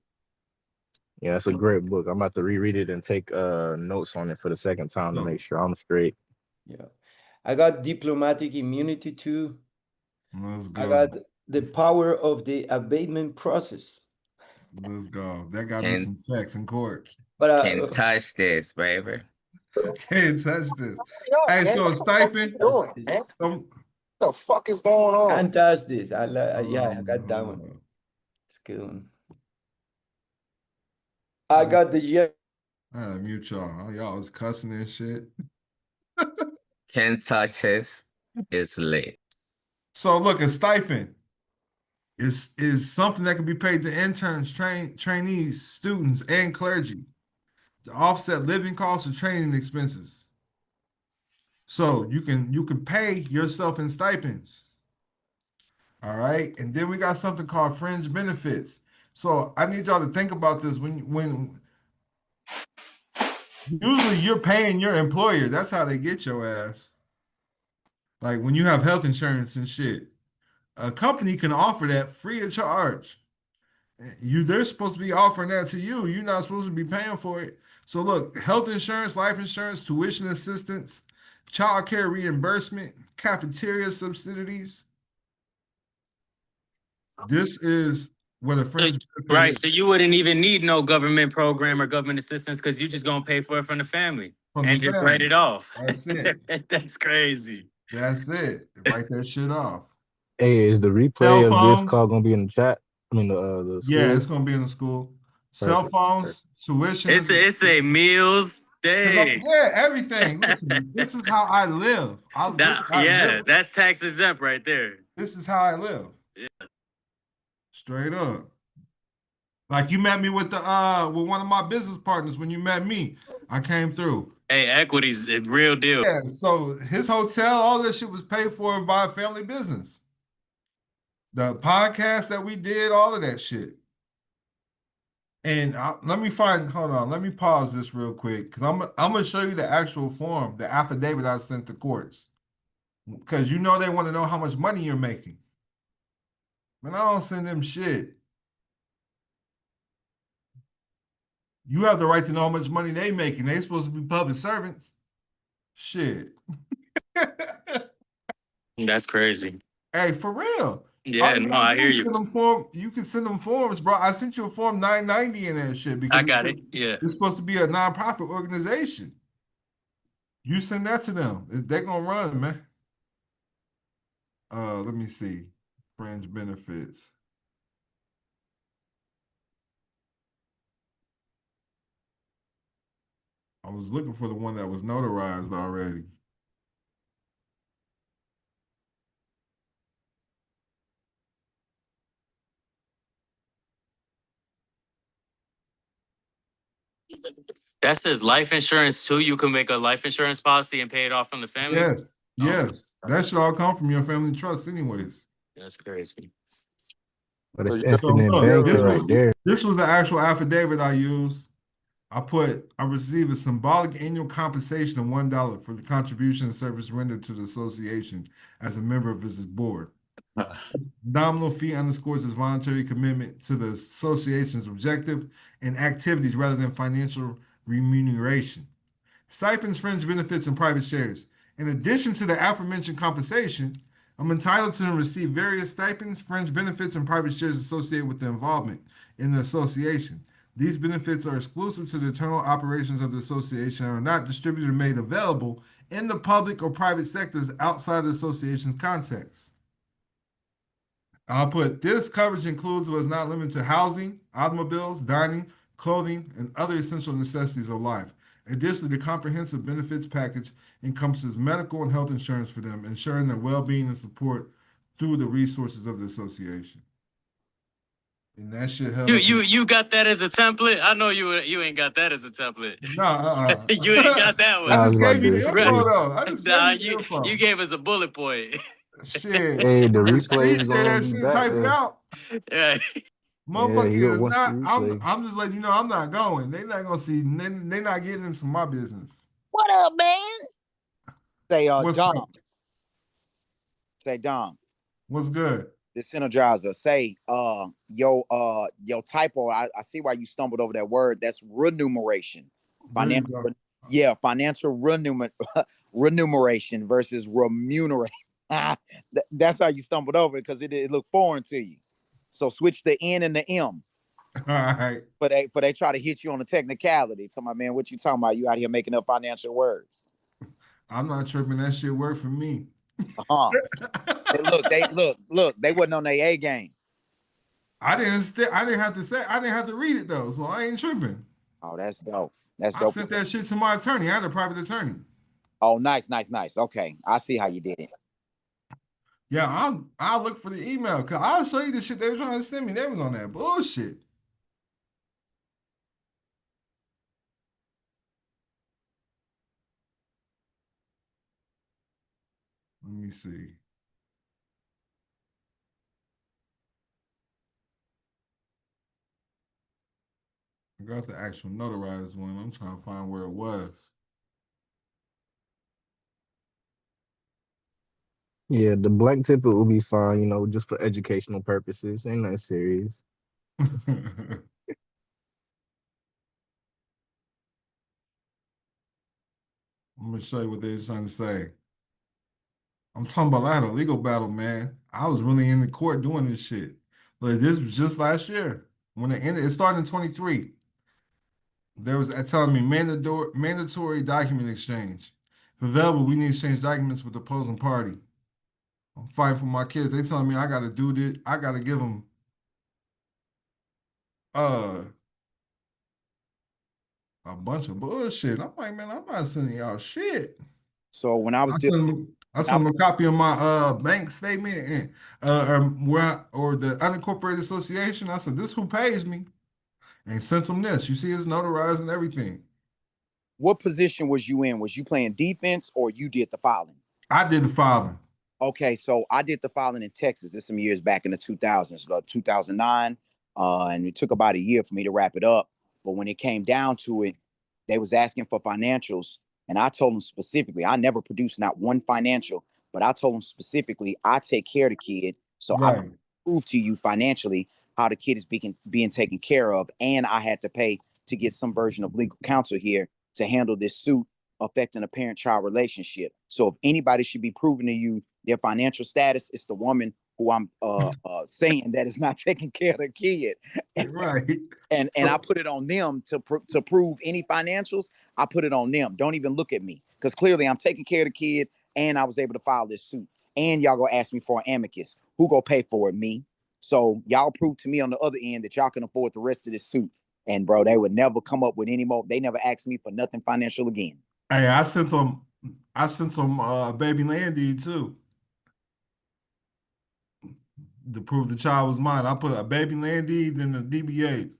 Yeah, it's a great book. I'm about to reread it and take notes on it for the second time to make sure I'm straight.
Yeah. I got diplomatic immunity too.
Let's go.
I got the power of the abatement process.
Let's go. That got me some checks in court.
But
Can't touch this, baby.
Can't touch this. Hey, so a stipend.
What the fuck is going on?
Can't touch this. I got that one. It's good one. I got the
I had to mute y'all. Y'all was cussing and shit.
Can't touch this. It's lit.
So look, a stipend is something that can be paid to interns, trainees, students, and clergy to offset living costs and training expenses. So you can pay yourself in stipends. All right. And then we got something called fringe benefits. So I need y'all to think about this when usually you're paying your employer. That's how they get your ass. Like when you have health insurance and shit. A company can offer that free of charge. They're supposed to be offering that to you. You're not supposed to be paying for it. So look, health insurance, life insurance, tuition assistance, child care reimbursement, cafeteria subsidies. This is what a fringe benefit
Right.
is
So you wouldn't even need no government program or government assistance because you're just gonna pay for it from the family
from the
and just write
family.
it off.
That's it.
That's crazy.
That's it. Write that shit off.
Hey, is the
Cell
replay of this
phones.
call gonna be in the chat? I mean, the
Yeah, it's
school.
gonna be in the school. Cell
Perfect. Perfect.
phones, tuition.
It's a meals day.
Yeah, everything. Listen, this is how I live. I
Yeah,
live.
that's tax exempt right there.
This is how I live.
Yeah.
Straight up. Like you met me with with one of my business partners when you met me. I came through.
Hey, equity's a real deal.
Yeah, so his hotel, all that shit was paid for by a family business. The podcast that we did, all of that shit. And hold on, let me pause this real quick because I'm gonna show you the actual form, the affidavit I sent to courts. Because you know they want to know how much money you're making. Man, I don't send them shit. You have the right to know how much money they making. They supposed to be public servants. Shit.
That's crazy.
Hey, for real. All
Yeah,
you
no,
gotta
I
do
hear
is
you.
send them form. You can send them forms, bro. I sent you a form 990 in that shit
I
because
got it. Yeah.
it's supposed to be a nonprofit organization. You send that to them. They're gonna run, man. Let me see. Fringe benefits. I was looking for the one that was notarized already.
That says life insurance too. You can make a life insurance policy and pay it off from the family.
Yes,
Oh,
yes. That should all come from your family trust, anyways.
that's crazy.
But it's
So
infinite
look,
banking right there.
this was the actual affidavit I used. I received a symbolic annual compensation of $1 for the contribution and service rendered to the association as a member of its board. Nominal fee underscores its voluntary commitment to the association's objective and activities rather than financial remuneration. Stipends, fringe benefits, and private shares. In addition to the aforementioned compensation, I'm entitled to and receive various stipends, fringe benefits, and private shares associated with the involvement in the association. These benefits are exclusive to the internal operations of the association and are not distributed or made available in the public or private sectors outside the association's context. I'll put this coverage includes but is not limited to housing, automobiles, dining, clothing, and other essential necessities of life. Additionally, the comprehensive benefits package encompasses medical and health insurance for them, ensuring their well-being and support through the resources of the association. And that shit held up.
You got that as a template? I know you ain't got that as a template.
Nah,
You ain't got that
I
one.
I was
just
about
gave you
to
the info
say,
though. I just
Nah,
gave you the info.
you gave us a bullet point.
Shit.
hey, the
Just screen
replays
share
gonna
that
be
shit and
back
type it
there.
out.
Yeah.
Yeah,
Motherfucker
he gonna
is
watch the
not.
replay.
I'm just letting you know I'm not going. They not gonna see. They not getting into my business.
What up, man?
Say,
What's
Dom.
up?
Say, Dom.
What's good?
The synergizer. Say, your typo. I see why you stumbled over that word. That's remuneration.
There you
Financial.
go.
Yeah, financial remuneration versus remuneration. That's how you stumbled over it because it looked foreign to you. So switch the N and the M.
All right.
But they try to hit you on the technicality. Tell my man, what you talking about? You out here making up financial words.
I'm not tripping. That shit worked for me.
They wasn't on their A game.
I didn't have to say. I didn't have to read it though, so I ain't tripping.
Oh, that's dope. That's
I
dope.
sent that shit to my attorney. I had a private attorney.
Oh, nice. Okay, I see how you did it.
Yeah, I'll look for the email because I'll show you the shit they were trying to send me. They was on that bullshit. Let me see. I got the actual notarized one. I'm trying to find where it was.
Yeah, the blank ticket will be fine, you know, just for educational purposes. Ain't that serious.
I'm gonna show you what they're trying to say. I'm talking about I had a legal battle, man. I was really in the court doing this shit. But this was just last year. When it ended, it started in 23. There was telling me mandatory document exchange. If available, we need to exchange documents with the opposing party. I'm fighting for my kids. They telling me I gotta do this. I gotta give them uh a bunch of bullshit. I'm like, man, I'm not sending y'all shit.
So when I was
I sent them a copy of my bank statement and or the unincorporated association. I said, this who pays me, and sent them this. You see, it's notarized and everything.
what position was you in? Was you playing defense or you did the filing?
I did the filing.
Okay, so I did the filing in Texas. This some years back in the 2000s, 2009, and it took about a year for me to wrap it up. But when it came down to it, they was asking for financials, and I told them specifically, I never produced not one financial, but I told them specifically, I take care of the kid, so I
Right.
prove to you financially how the kid is being taken care of, and I had to pay to get some version of legal counsel here to handle this suit affecting a parent-child relationship. So if anybody should be proving to you their financial status, it's the woman who I'm saying that is not taking care of the kid.
Right.
And I put it on them to prove any financials. I put it on them. Don't even look at me, because clearly I'm taking care of the kid, and I was able to file this suit. And y'all gonna ask me for an amicus. Who gonna pay for it? Me. So y'all prove to me on the other end that y'all can afford the rest of this suit. And bro, they would never come up with any more. They never asked me for nothing financial again.
Hey, I sent some baby land deed too to prove the child was mine. I put a baby land deed in the DBA.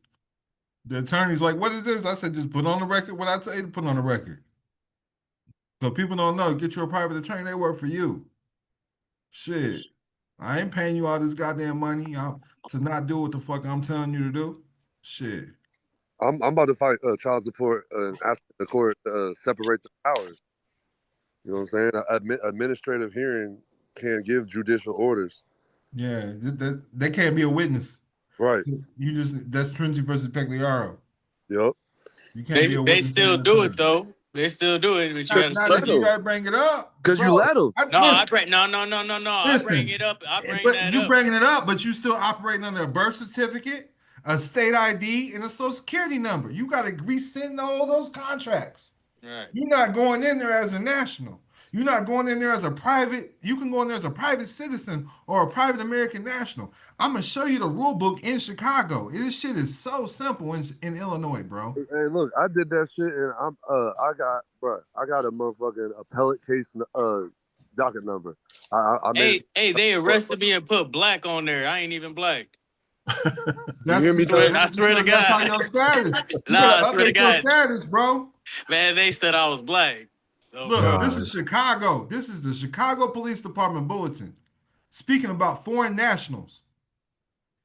The attorney's like, "What is this?" I said, "Just put on the record what I tell you to put on the record." So people don't know. Get you a private attorney. They work for you. Shit, I ain't paying you all this goddamn money to not do what the fuck I'm telling you to do. Shit.
I'm about to fight child support and ask the court to separate the powers. You know what I'm saying? Administrative hearing can't give judicial orders.
Yeah, they can't be a witness.
Right.
That's Trinity versus Pegliaro.
Yep.
You can't be a
They
witness and
still
an
do it
attorney.
though. They still do it, but you gotta
Not if you
see.
gotta bring it up,
Because you
bro.
let them.
No, I
Listen,
bring no. I bring
listen.
it up. I bring
But
that
you
up.
bringing it up, but you still operating under a birth certificate, a state ID, and a social security number. You got to rescind all those contracts.
Right.
You're not going in there as a national. You're not going in there as a private. You can go in there as a private citizen or a private American national. I'm gonna show you the rule book in Chicago. This shit is so simple in Illinois, bro.
Hey, look, I did that shit, and I got a motherfucking appellate case docket number. I made
Hey, they
it.
arrested me and put black on there. I ain't even black.
You hear me, Doug?
I swear to
Because that's how
God.
your status. You
Nah, I
gotta
swear to
update your
God.
status, bro.
Man, they said I was black. Oh
Look,
God.
this is Chicago. This is the Chicago Police Department bulletin. Speaking about foreign nationals.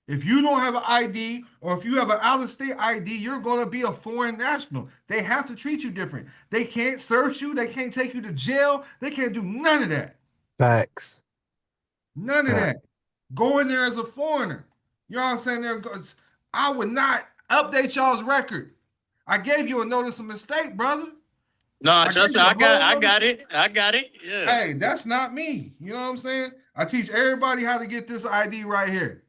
If you don't have an ID or if you have an out-of-state ID, you're going to be a foreign national. They have to treat you different. They can't search you. They can't take you to jail. They can't do none of that.
Facts.
None of
Facts.
that. Go in there as a foreigner. You know what I'm saying? I would not update y'all's record. I gave you a notice of mistake, brother.
No,
I gave
trust me,
you a whole
I
notice.
got it. I got it. Yeah.
Hey, that's not me. You know what I'm saying? I teach everybody how to get this ID right here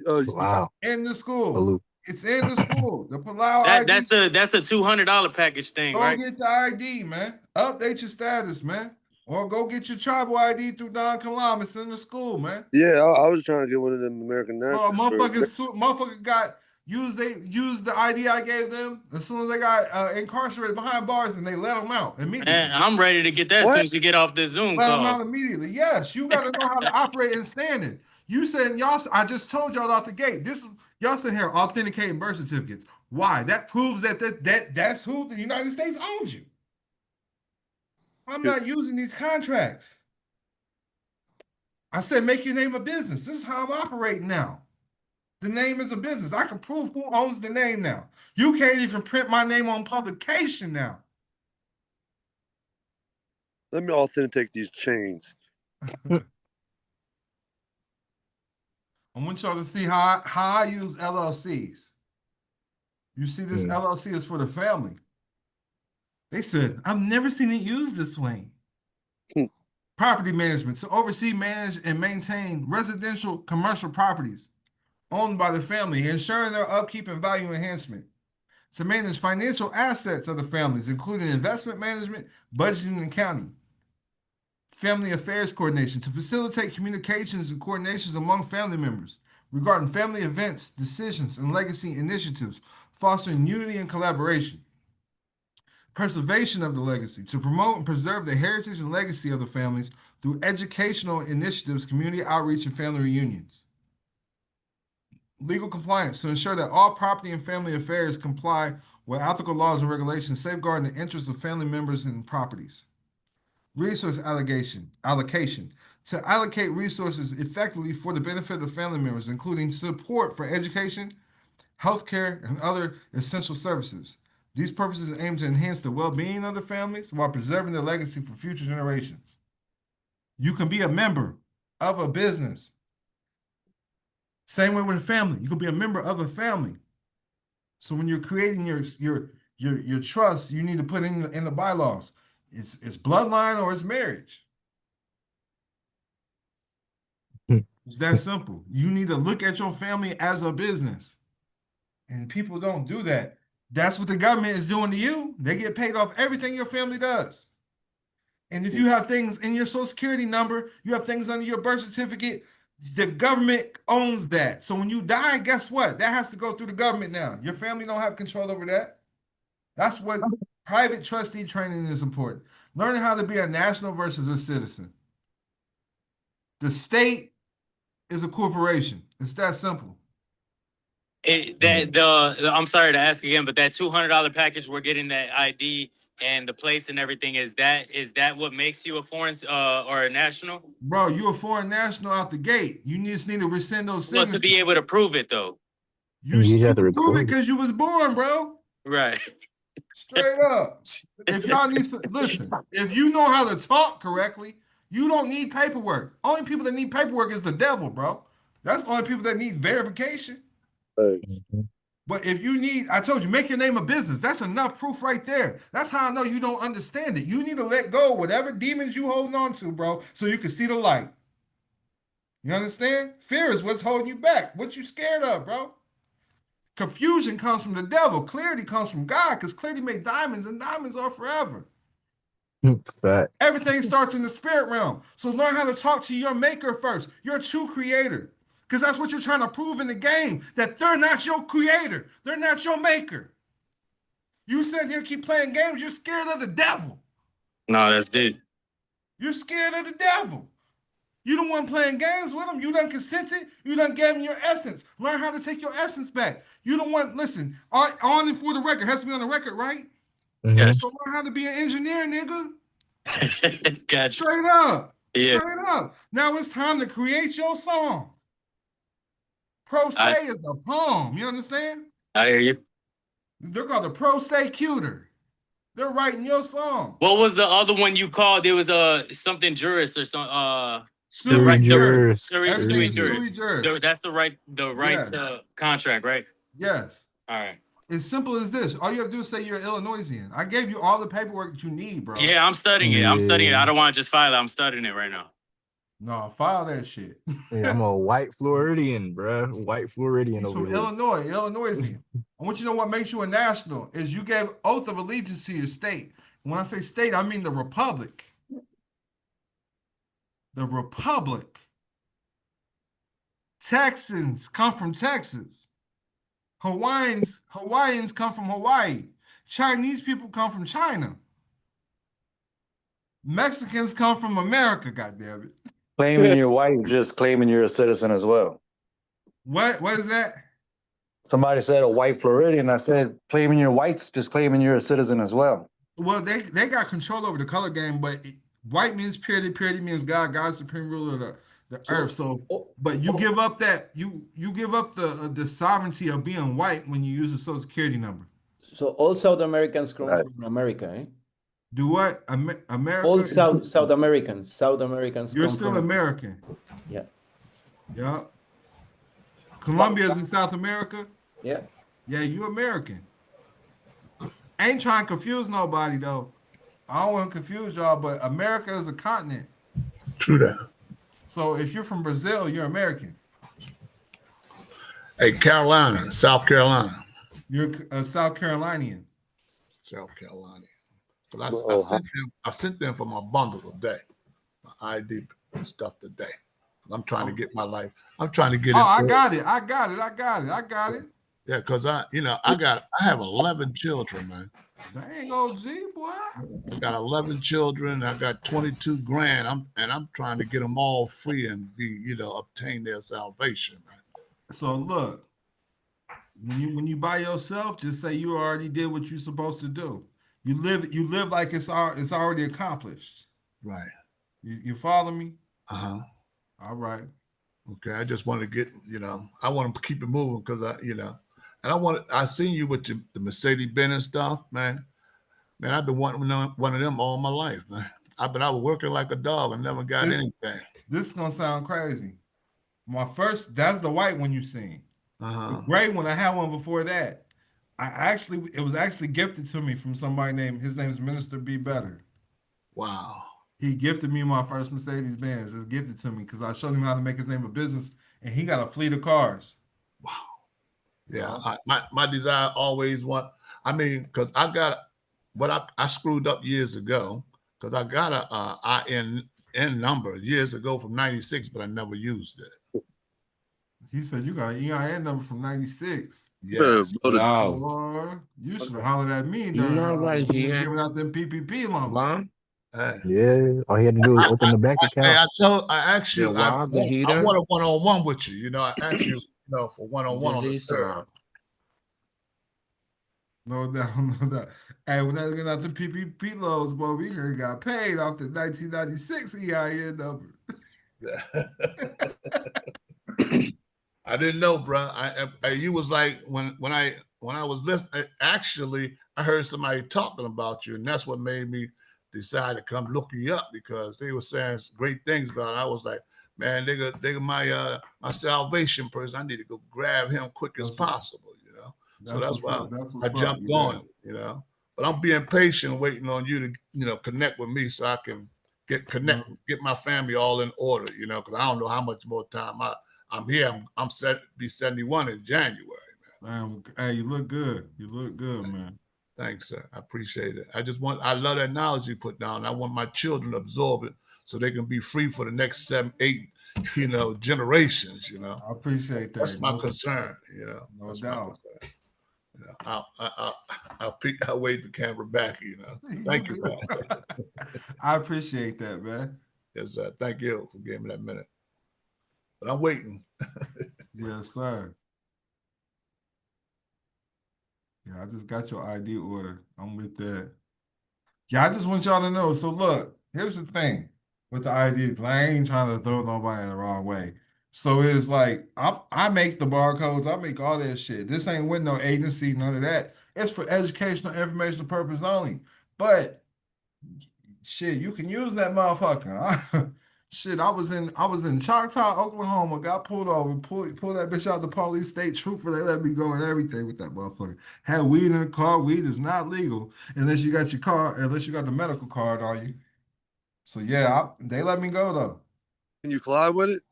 Wow.
in the school.
Salute.
It's in the school. The Palau ID.
That's a $200 package thing,
Go
right?
get the ID, man. Update your status, man. Or go get your tribal ID through DONKILAM. It's in the school, man.
Yeah, I was trying to get one of them American
Bro,
nationals.
motherfucker got used the ID I gave them as soon as they got incarcerated behind bars, and they let them out
Man,
immediately.
I'm ready to get that as soon
What?
as you get off this Zoom
Let them
call.
out immediately. Yes, you got to know how to operate in standard. You said y'all. I just told y'all out the gate. Y'all sitting here authenticating birth certificates. Why? That proves that's who the United States owns you. I'm not using these contracts. I said, make your name a business. This is how I'm operating now. The name is a business. I can prove who owns the name now. You can't even print my name on publication now.
Let me authenticate these chains.
I want y'all to see how I use LLCs. You see, this LLC is for the family. They said, I've never seen it used this way. Property management, to oversee, manage, and maintain residential commercial properties owned by the family, ensuring their upkeep and value enhancement. To manage financial assets of the families, including investment management, budgeting, and accounting. Family affairs coordination, to facilitate communications and coordinations among family members regarding family events, decisions, and legacy initiatives, fostering unity and collaboration. Preservation of the legacy, to promote and preserve the heritage and legacy of the families through educational initiatives, community outreach, and family reunions. Legal compliance, to ensure that all property and family affairs comply with ethical laws and regulations, safeguarding the interests of family members and properties. Resource allocation, to allocate resources effectively for the benefit of the family members, including support for education, healthcare, and other essential services. These purposes aim to enhance the well-being of the families while preserving their legacy for future generations. You can be a member of a business. Same way with a family. You can be a member of a family. So when you're creating your trust, you need to put in the bylaws. It's bloodline or it's marriage. It's that simple. You need to look at your family as a business. And people don't do that. That's what the government is doing to you. They get paid off everything your family does. And if you have things in your social security number, you have things under your birth certificate, the government owns that. So when you die, guess what? That has to go through the government now. Your family don't have control over that. That's what private trustee training is important. Learning how to be a national versus a citizen. The state is a corporation. It's that simple.
I'm sorry to ask again, but that $200 package, we're getting that ID and the plates and everything. Is that what makes you a foreign or a national?
Bro, you're a foreign national out the gate. You just need to rescind those signatures.
Well, to be able to prove it though.
You
have to
can prove it
record
because you was born, bro.
Right.
Straight up. If y'all need to listen, if you know how to talk correctly, you don't need paperwork. Only people that need paperwork is the devil, bro. That's the only people that need verification. But if you need, I told you, make your name a business. That's enough proof right there. That's how I know you don't understand it. You need to let go of whatever demons you holding on to, bro, so you can see the light. You understand? Fear is what's holding you back. What you scared of, bro? Confusion comes from the devil. Clarity comes from God, because clarity made diamonds, and diamonds are forever.
Fact.
Everything starts in the spirit realm. So learn how to talk to your maker first, your true creator. Because that's what you're trying to prove in the game, that they're not your creator. They're not your maker. You sit here, keep playing games, you're scared of the devil.
No, that's deep.
You're scared of the devil. You don't want playing games with him. You done consented. You done gave him your essence. Learn how to take your essence back. You don't want, listen, on and for the record. Has to be on the record, right?
Yes.
So learn how to be an engineer, nigga.
Gotcha.
Straight up.
Yeah.
Straight up. Now it's time to create your song. Pro se is a poem. You understand?
I hear you.
They're called the pro se cuter. They're writing your song.
What was the other one you called? There was something juris or some
Sui juris.
Sui juris. That's the right
Yes.
Contract, right?
Yes.
All right.
It's simple as this. All you have to do is say you're Illinoisian. I gave you all the paperwork that you need, bro.
Yeah, I'm studying it. I'm studying it. I don't want to just file it. I'm studying it right now.
No, file that shit.
Yeah, I'm a white Floridian, bro. White Floridian
He's
over
from
here.
Illinoisian. I want you to know what makes you a national is you gave oath of allegiance to your state. When I say state, I mean the republic. The republic. Texans come from Texas. Hawaiians come from Hawaii. Chinese people come from China. Mexicans come from America, goddammit.
Claiming you're white, just claiming you're a citizen as well.
What is that?
Somebody said a white Floridian. I said claiming you're white, just claiming you're a citizen as well.
Well, they got control over the color game, but white means purity, purity means God, God's supreme ruler of the earth. So, but you give up that you give up the sovereignty of being white when you use a social security number.
So all South Americans come
Right.
from America, eh?
Do what? America
All
is
South Americans
you're
come
still
from,
American.
yeah.
Yeah. Colombia is in South America.
Yeah.
Yeah, you American. Ain't trying to confuse nobody though. I don't want to confuse y'all, but America is a continent.
True that.
So if you're from Brazil, you're American.
Hey, Carolina, South Carolina.
You're a South Carolinian.
South Carolina. But
Oh,
I sent them for my bundle today, my ID and stuff today. I'm trying to get my life. I'm trying to get it.
Oh, I got it. I got it. I got it. I got it.
Yeah, because I have 11 children, man.
Dang, OG boy.
I got 11 children. I got 22 grand. I'm trying to get them all free and obtain their salvation, man.
So look, when you by yourself, just say you already did what you're supposed to do. You live like it's already accomplished.
Right.
You follow me?
Uh-huh.
All right.
Okay. I just want to get, I want to keep it moving because and I seen you with the Mercedes Benz and stuff, man. Man, I've been wanting one of them all my life, man. I was working like a dog and never got anything.
This is gonna sound crazy. That's the white one you seen. The gray one, I had one before that. It was actually gifted to me from somebody his name is Minister B. Better.
Wow.
He gifted me my first Mercedes Benz. It's gifted to me because I showed him how to make his name a business, and he got a fleet of cars.
Wow. Yeah, my desire always because I got what I screwed up years ago because I got a IN number years ago from 96, but I never used it.
He said you got an EIN number from 96.
Yes.
Wow. You should have hollered at me during giving out them PPP loans.
Yeah, all he had to do was open the bank account.
Hey, I asked you, I want a one-on-one with you. I asked you, for one-on-one on the 3rd.
No doubt, no doubt. Hey, when I was getting out the PPP loans, boy, we got paid off the 1996 EIN number.
I didn't know, bro. You was like when I was listening. Actually, I heard somebody talking about you, and that's what made me decide to come look you up because they were saying great things about it. I was like, man, they got my salvation person. I need to go grab him quick as possible. So that's why I jumped on it. But I'm being patient, waiting on you to connect with me so I can get my family all in order. Because I don't know how much more time I'm here. I'm set to be 71 in January,
man. Hey, you look good. You look good, man.
Thanks, sir. I appreciate it. I love that knowledge you put down. I want my children to absorb it so they can be free for the next 7, 8, generations.
I appreciate that.
That's my concern.
No doubt.
I'll wait the camera back. Thank you, man.
I appreciate that, man.
Yes, sir. Thank you for giving me that minute. But I'm waiting.
Yes, sir. Yeah, I just got your ID order. I'm with that. Yeah, I just want y'all to know. So look, here's the thing with the ID. I ain't trying to throw nobody the wrong way. So it's like I make the barcodes, I make all that shit. This ain't with no agency, none of that. It's for educational, informational purpose only. But shit, you can use that motherfucker. Shit, I was in Choctaw, Oklahoma, got pulled over, pulled that bitch out the police, state trooper, they let me go and everything with that motherfucker. Had weed in the car. Weed is not legal unless you got the medical card on you. So yeah, they let me go though.
Can you fly with it?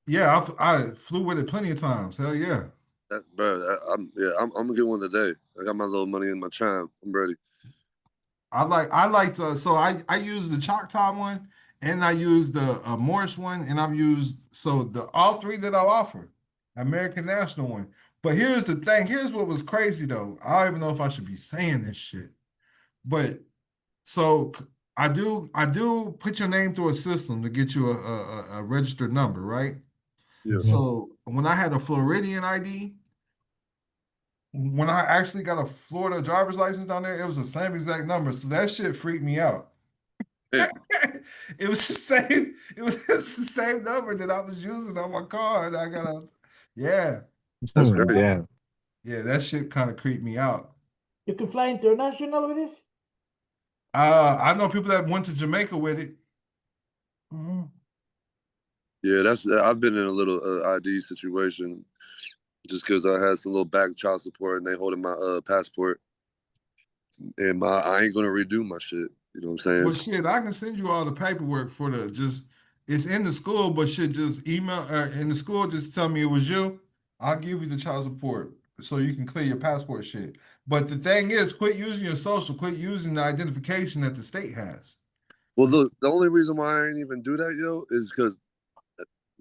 Yeah, I flew with it plenty of times. Hell yeah.
I'm gonna get one today. I got my little money in my chime. I'm ready.
So I use the Choctaw one and I use the Morris one and I've used all three that I offer. American National one. But here's the thing. Here's what was crazy though. I don't even know if I should be saying this shit. But so I do put your name through a system to get you a registered number, right?
Yeah.
So when I had a Floridian ID, When I actually got a Florida driver's license down there, it was the same exact number. So that shit freaked me out.
Yeah.
It was the same. It was the same number that I was using on my car, and I got a, yeah,
That's crazy.
Damn.
yeah. That shit kind of creeped me out.
You can fly international with it?
I know people that went to Jamaica with it.
Mm-hmm.
Yeah, I've been in a little ID situation just because I had some little back child support and they holding my passport, and I ain't gonna redo my shit. You know what I'm saying?
Well, shit, I can send you all the paperwork for the just. It's in the school, but shit, just email in the school. Just tell me it was you. I'll give you the child support so you can clear your passport shit. But the thing is, quit using your social. Quit using the identification that the state has.
Well, the only reason why I ain't even do that, yo, is because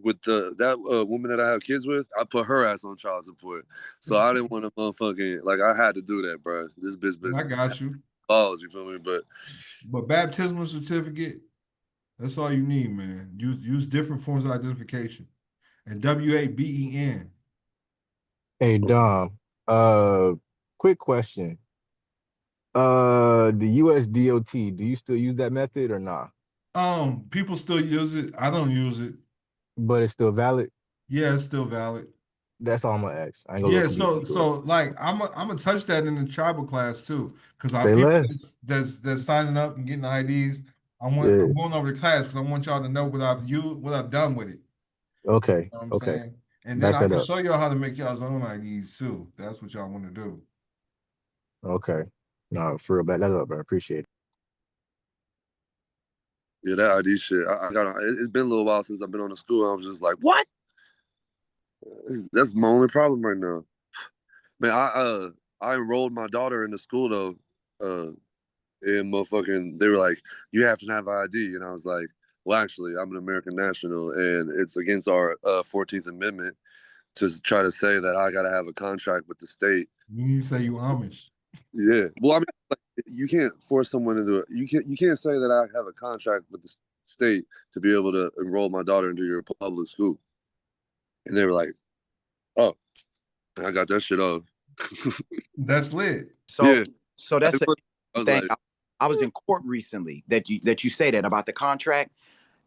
with that woman that I have kids with, I put her ass on child support. So I didn't want to motherfucking, like, I had to do that, bro. This bitch
I got you.
balls, you feel me?
But baptismal certificate, that's all you need, man. Use different forms of identification. And WABEN.
Hey, Dom. Quick question. The US DOT, do you still use that method or not?
People still use it. I don't use it.
But it's still valid?
Yeah, it's still valid.
That's all I'm gonna ask. I ain't gonna
Yeah,
look too deep into it.
like I'm gonna touch that in the tribal class too, because our
Say
people
less.
that's signing up and getting IDs. I'm
Yeah.
going over the class because I want y'all to know what I've used, what I've done with it.
Okay.
You know what I'm
Okay.
saying? And then
Back
I
that
can
up.
show y'all how to make y'all's own IDs too. That's what y'all want to do.
Okay. No, for real, back that up, bro. Appreciate it.
Yeah, that ID shit. It's been a little while since I've been on the school. I was just like, what? That's my only problem right now. Man, I enrolled my daughter in the school though. And motherfucking, they were like, you have to have ID, and I was like, well, actually, I'm an American national, and it's against our 14th Amendment to try to say that I got to have a contract with the state.
You need to say you Amish.
Yeah, well, I mean, like, you can't force someone into it. You can't say that I have a contract with the state to be able to enroll my daughter into your public school. And they were like, oh, and I got that shit off.
That's lit.
So,
Yeah.
so that's the
I was
thing.
like,
I was in court recently that you say that about the contract.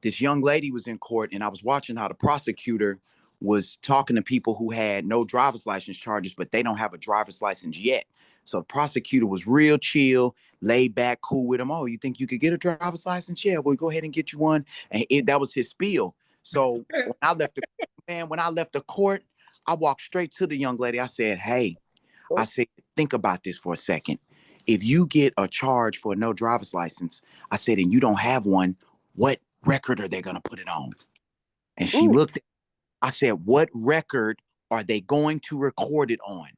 This young lady was in court, and I was watching how the prosecutor was talking to people who had no driver's license charges, but they don't have a driver's license yet. So the prosecutor was real chill, laid back, cool with him. Oh, you think you could get a driver's license? Yeah, well, go ahead and get you one. And that was his spiel. So when I left the court, I walked straight to the young lady. I said, hey, I said, think about this for a second. If you get a charge for no driver's license, I said, and you don't have one, what record are they going to put it on? And she looked at, I said, what record are they going to record it on?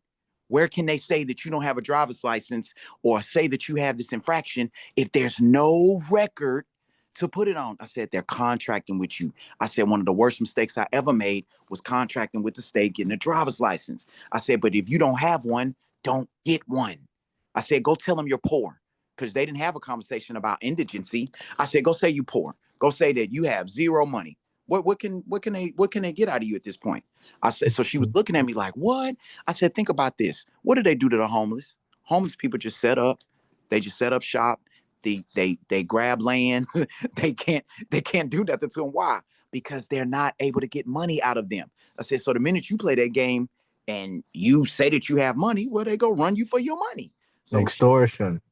Where can they say that you don't have a driver's license or say that you have this infraction if there's no record to put it on? I said, they're contracting with you. I said, one of the worst mistakes I ever made was contracting with the state, getting a driver's license. I said, but if you don't have one, don't get one. I said, go tell them you're poor, because they didn't have a conversation about indigency. I said, go say you poor. Go say that you have zero money. What can they get out of you at this point? I said, so she was looking at me like, what? I said, think about this. What do they do to the homeless? Homeless people just set up. They just set up shop. They grab land. they can't do nothing to them. Why? Because they're not able to get money out of them. I said, so the minute you play that game and you say that you have money, well, they go run you for your money. So
extortion.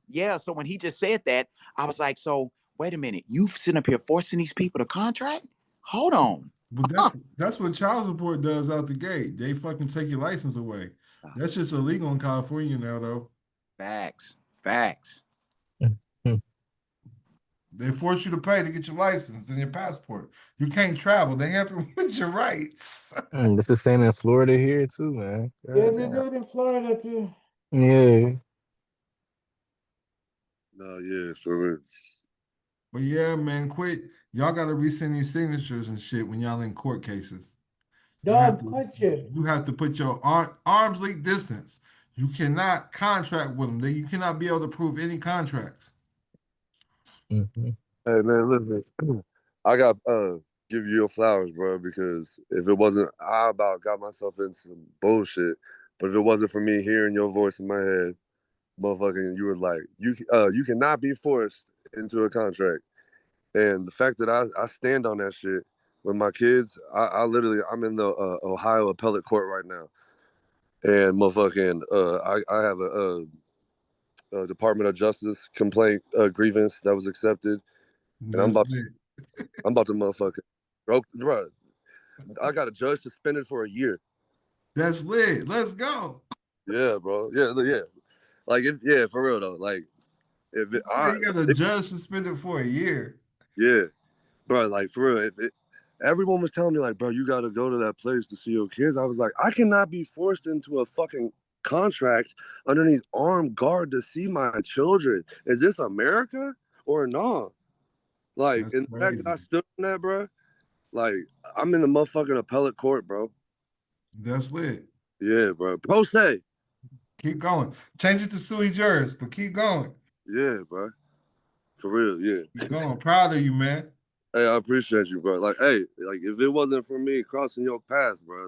yeah. So when he just said that, I was like, so wait a minute, you sitting up here forcing these people to contract? Hold on.
But that's what child support does out the gate. They fucking take your license away. That's just illegal in California now, though.
Facts.
They force you to pay to get your license and your passport. You can't travel. They help you with your rights.
It's the same in Florida here too, man.
Yeah, they do it in Florida too.
Yeah.
no, yeah, for real.
But yeah, man, quit. Y'all got to resend these signatures and shit when y'all in court cases.
Dog, question.
You have to put your arm's length distance. You cannot contract with them. You cannot be able to prove any contracts.
Mm-hmm.
Hey man, listen, I got give you your flowers, bro, because if it wasn't, I about got myself in some bullshit But if it wasn't for me hearing your voice in my head, motherfucking, you were like, you cannot be forced into a contract. And the fact that I stand on that shit with my kids, I literally, I'm in the Ohio appellate court right now. And motherfucking, I have a Department of Justice complaint grievance that was accepted. And I'm about to motherfucking, bro, I got a judge suspended for a year.
That's lit. Let's go.
Yeah, bro. Yeah. Like, for real though. Like, if it,
You got a judge suspended for a year.
yeah, bro. Like, for real. Everyone was telling me, like, bro, you got to go to that place to see your kids. I was like, I cannot be forced into a fucking contract underneath armed guard to see my children. Is this America or no? Like,
That's
and the fact
crazy.
that I stood on that, bro, like, I'm in the motherfucking appellate court, bro.
That's lit.
Yeah, bro. Pro se.
Keep going. Change it to sui juris, but keep going.
Yeah, bro. For real, yeah.
Keep going. Proud of you, man.
Hey, I appreciate you, bro. Like, hey, like if it wasn't for me crossing your path, bro,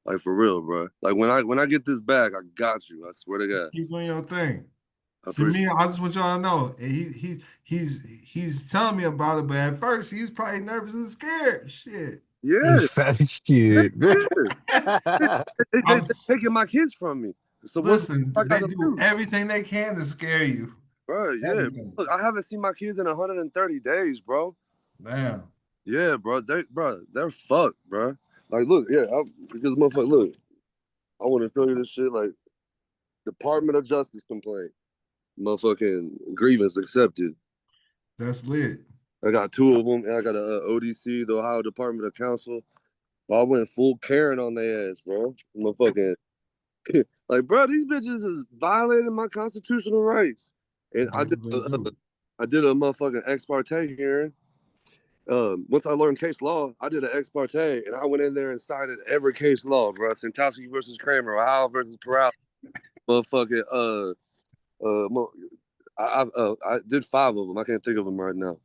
like for real, bro. Like when I get this back, I got you. I swear to God.
Keep doing your thing.
I
See me,
appreciate
I just want y'all to know. He's telling me about it, but at first he's probably nervous and scared. Shit.
Yeah.
Shit.
They taking my kids from me. So
listen,
what I
they
gotta
do everything they can to scare you.
Bro, yeah.
Everything.
Look, I haven't seen my kids in 130 days, bro.
Damn.
Yeah, bro. They're fucked, bro. Like, look, yeah, because motherfucker, look, I want to show you this shit. Like, Department of Justice complaint, motherfucking grievance accepted.
That's lit.
I got two of them, and I got a ODC, the Ohio Department of Counsel. I went full Karen on their ass, bro. Motherfucking, like, bro, these bitches is violating my constitutional rights. And I did a motherfucking ex parte hearing. Once I learned case law, I did an ex parte, and I went in there and cited every case law, bro. Santowski versus Kramer, Ohio versus Peralta, motherfucking, I did 5 of them. I can't think of them right now,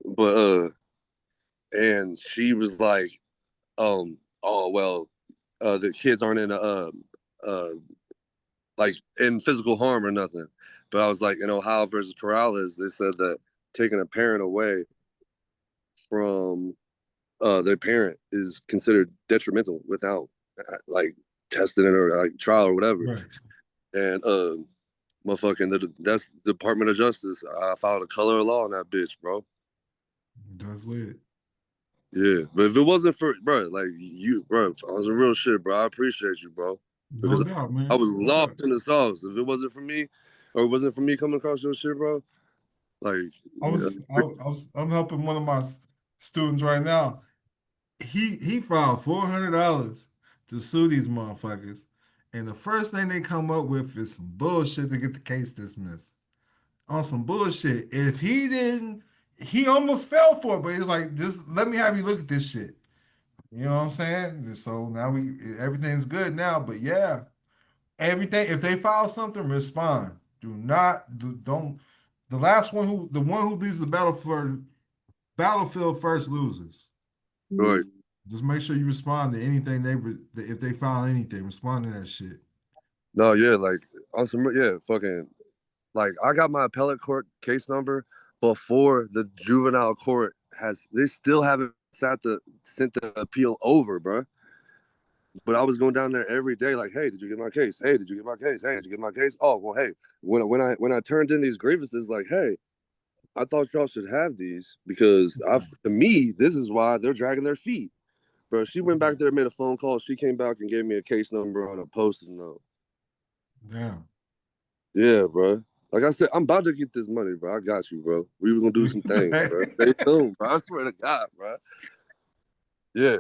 but and she was like, oh well, the kids aren't in like in physical harm or nothing. But I was like, in Ohio versus Peralta, they said that taking a parent away from their parent is considered detrimental without like testing it or like trial or whatever.
Right.
And motherfucking that's the Department of Justice. I filed a color of law on that bitch, bro.
That's lit.
Yeah, but if it wasn't for bro, like you, bro, on some real shit, bro, I appreciate you, bro. Because
No doubt, man.
I was lost in the sauce. If it wasn't for me, or it wasn't for me coming across your shit, bro, like
I'm helping one of my students right now. He filed $400 to sue these motherfuckers, and the first thing they come up with is some bullshit to get the case dismissed. On some bullshit. If he didn't, he almost fell for it, but he's like, just let me have you look at this shit. You know what I'm saying? So now everything's good now, but yeah, everything. If they file something, respond. Don't. The one who leaves the battlefield first loses.
Right.
Just make sure you respond to anything if they file anything, respond to that shit.
No, yeah, like on some fucking like I got my appellate court case number before the juvenile court they still haven't sent the appeal over, bro. But I was going down there every day, like, hey, did you get my case? Hey, did you get my case? Hey, did you get my case? Oh, well, hey, when I turned in these grievances, like, hey, I thought y'all should have these because to me, this is why they're dragging their feet. Bro, she went back there, made a phone call. She came back and gave me a case number on a post-it note.
Damn.
Yeah, bro. Like I said, I'm about to get this money, bro. I got you, bro. We were gonna do some things, bro. Stay tuned, bro. I swear to God, bro. Yeah.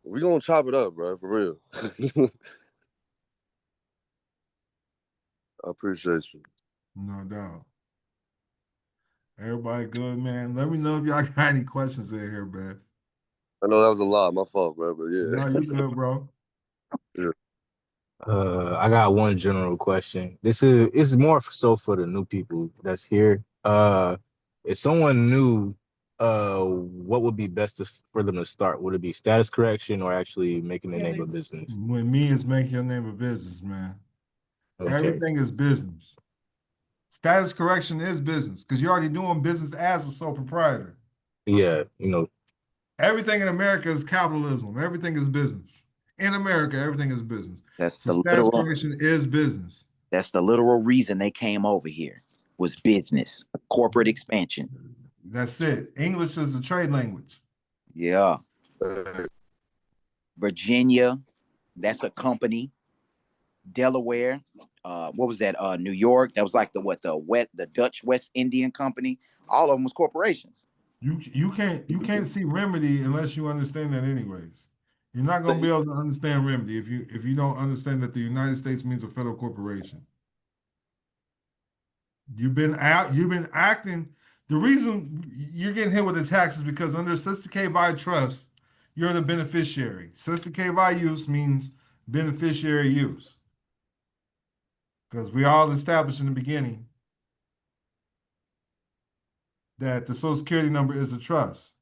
We gonna chop it up, bro, for real. I appreciate you.
No doubt. Everybody good, man. Let me know if y'all got any questions in here, man.
I know that was a lot, my fault, bro, but yeah.
No, you good, bro.
Yeah.
I got one general question. This is more so for the new people that's here. If someone new What would be best for them to start? Would it be status correction or actually making the name of business?
With me, it's making your name a business, man.
Okay.
Everything is business. Status correction is business because you're already doing business as a sole proprietor.
Yeah, you know.
Everything in America is capitalism. Everything is business. In America, everything is business.
That's
So
the
status
literal.
correction is business.
That's the literal reason they came over here was business, corporate expansion.
That's it. English is the trade language.
Yeah. Virginia, that's a company. Delaware, what was that? New York, that was like the Dutch West Indian Company. All of them was corporations.
You can't see remedy unless you understand that anyways. You're not gonna be able to understand remedy if you don't understand that the United States means a federal corporation. You've been acting. The reason you're getting hit with the tax is because under Sister K by trust, you're the beneficiary. Sister K by use means beneficiary use. Because we all established in the beginning that the Social Security number is a trust.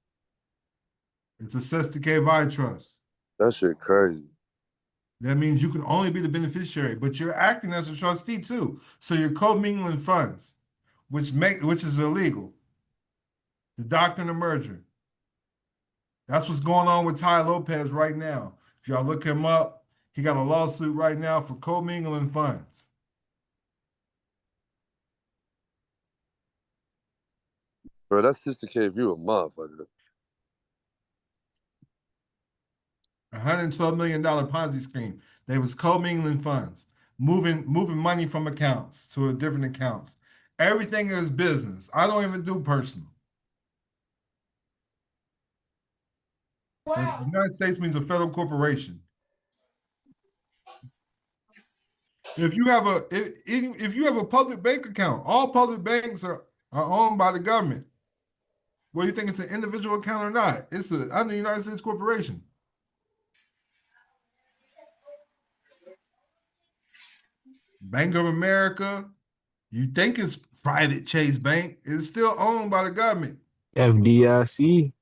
It's a Sister K by trust.
That shit crazy.
That means you can only be the beneficiary, but you're acting as a trustee too. So you're co-mingling funds, which is illegal. The doctrine of merger. That's what's going on with Ty Lopez right now. If y'all look him up, he got a lawsuit right now for co-mingling funds.
Bro, that's Sister K if you a motherfucker.
$112 million Ponzi scheme. They was co-mingling funds, moving money from accounts to different accounts. Everything is business. I don't even do personal. The United States means a federal corporation. If you have a public bank account, all public banks are owned by the government. Whether you think it's an individual account or not, it's under the United States corporation. Bank of America, you think it's private Chase Bank, it's still owned by the government.
FDIC.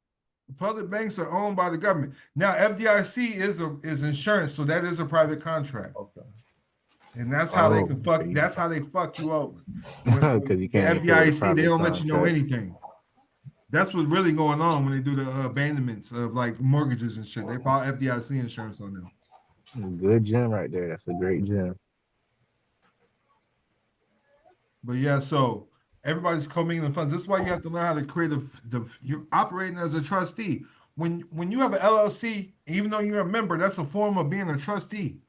Public banks are owned by the government. Now, FDIC is insurance, so that is a private contract.
Okay.
And that's how they can fuck.
Okay.
That's how they fuck you over.
Because you
The
can't make it with a
FDIC, they
private
don't let you know
contract.
anything. That's what's really going on when they do the abandonments of like mortgages and shit. They file FDIC insurance on them.
Good gem right there. That's a great gem.
But yeah, so everybody's co-mingling funds. This is why you have to learn how to create you're operating as a trustee. When you have an LLC, even though you're a member, that's a form of being a trustee.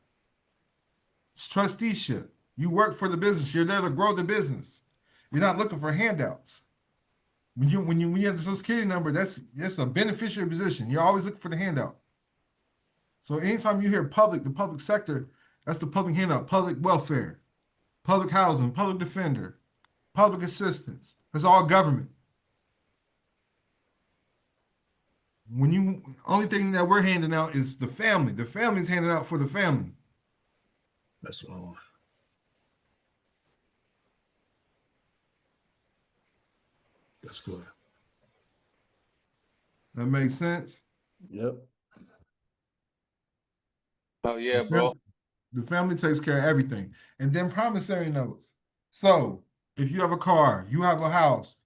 It's trusteeship. You work for the business. You're there to grow the business. You're not looking for handouts. When you have the Social Security number, that's a beneficiary position. You're always looking for the handout. So anytime you hear public, the public sector, that's the public handout, public welfare, public housing, public defender, public assistance. That's all government. Only thing that we're handing out is the family. The family's handing out for the family.
That's what I want. That's good.
That makes sense?
Yep.
Oh yeah, bro.
The family takes care of everything. And then promissory notes. So if you have a car, you have a house,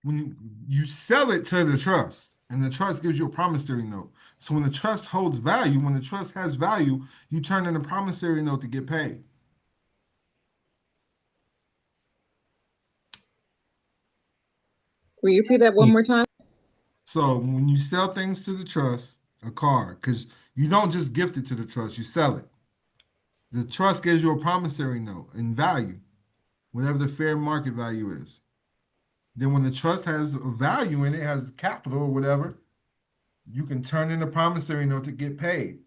when you sell it to the trust, and the trust gives you a promissory note. So when the trust holds value, when the trust has value, you turn in a promissory note to get paid.
Will you repeat that one more time?
So when you sell things to the trust, a car, because you don't just gift it to the trust, you sell it. The trust gives you a promissory note in value, whatever the fair market value is. Then when the trust has a value in it, has capital or whatever, you can turn in a promissory note to get paid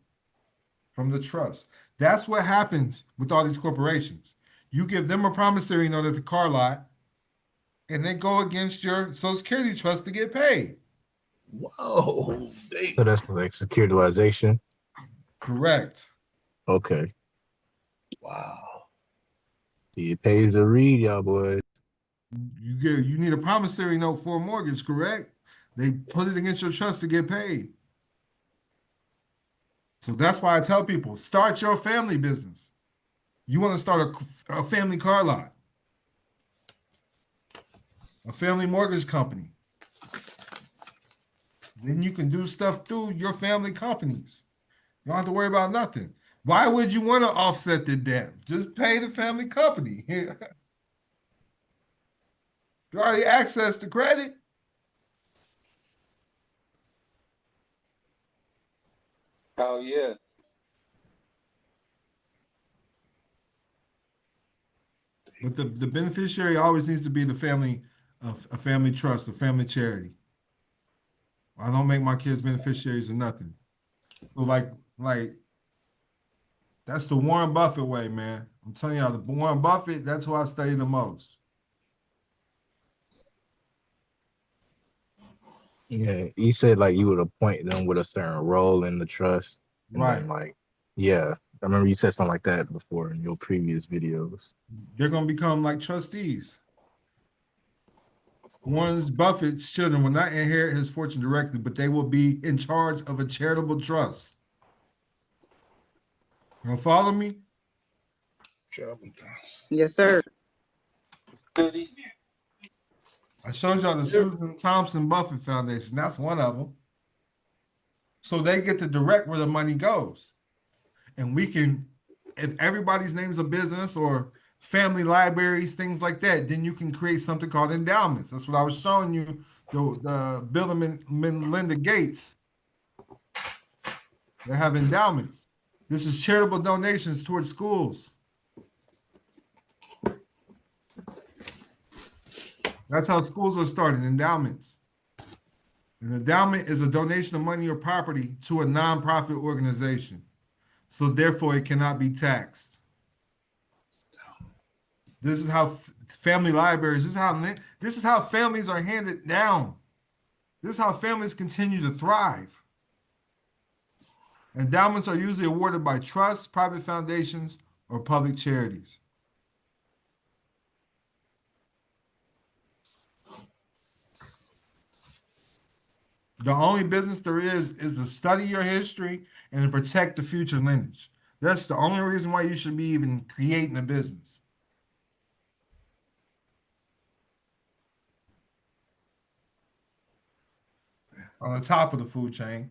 from the trust. That's what happens with all these corporations. You give them a promissory note at the car lot, and they go against your Social Security trust to get paid.
Whoa.
So that's like securitization.
Correct.
Okay.
Wow.
It pays to read, y'all boys.
You need a promissory note for a mortgage, correct? They put it against your trust to get paid. So that's why I tell people, start your family business. You want to start a family car lot, a family mortgage company. Then you can do stuff through your family companies. You don't have to worry about nothing. Why would you want to offset the debt? Just pay the family company. You already access the credit.
Oh yeah.
But the beneficiary always needs to be the family, a family trust, a family charity. I don't make my kids beneficiaries of nothing. So like that's the Warren Buffett way, man. I'm telling y'all, the Warren Buffett, that's who I study the most.
Yeah, you said like you would appoint them with a certain role in the trust, and
Right.
then like, yeah, I remember you said something like that before in your previous videos.
They're gonna become like trustees. Warren Buffett's children will not inherit his fortune directly, but they will be in charge of a charitable trust. You gonna follow me?
Yes, sir.
I showed y'all the Susan Thompson Buffett Foundation. That's one of them. So they get to direct where the money goes. And we can, if everybody's name's a business or family libraries, things like that, then you can create something called endowments. That's what I was showing you, the Bill and Melinda Gates. They have endowments. This is charitable donations towards schools. That's how schools are started, endowments. An endowment is a donation of money or property to a nonprofit organization. So therefore it cannot be taxed. This is how family libraries, this is how families are handed down. This is how families continue to thrive. Endowments are usually awarded by trusts, private foundations, or public charities. The only business there is to study your history and to protect the future lineage. That's the only reason why you should be even creating a business. On the top of the food chain,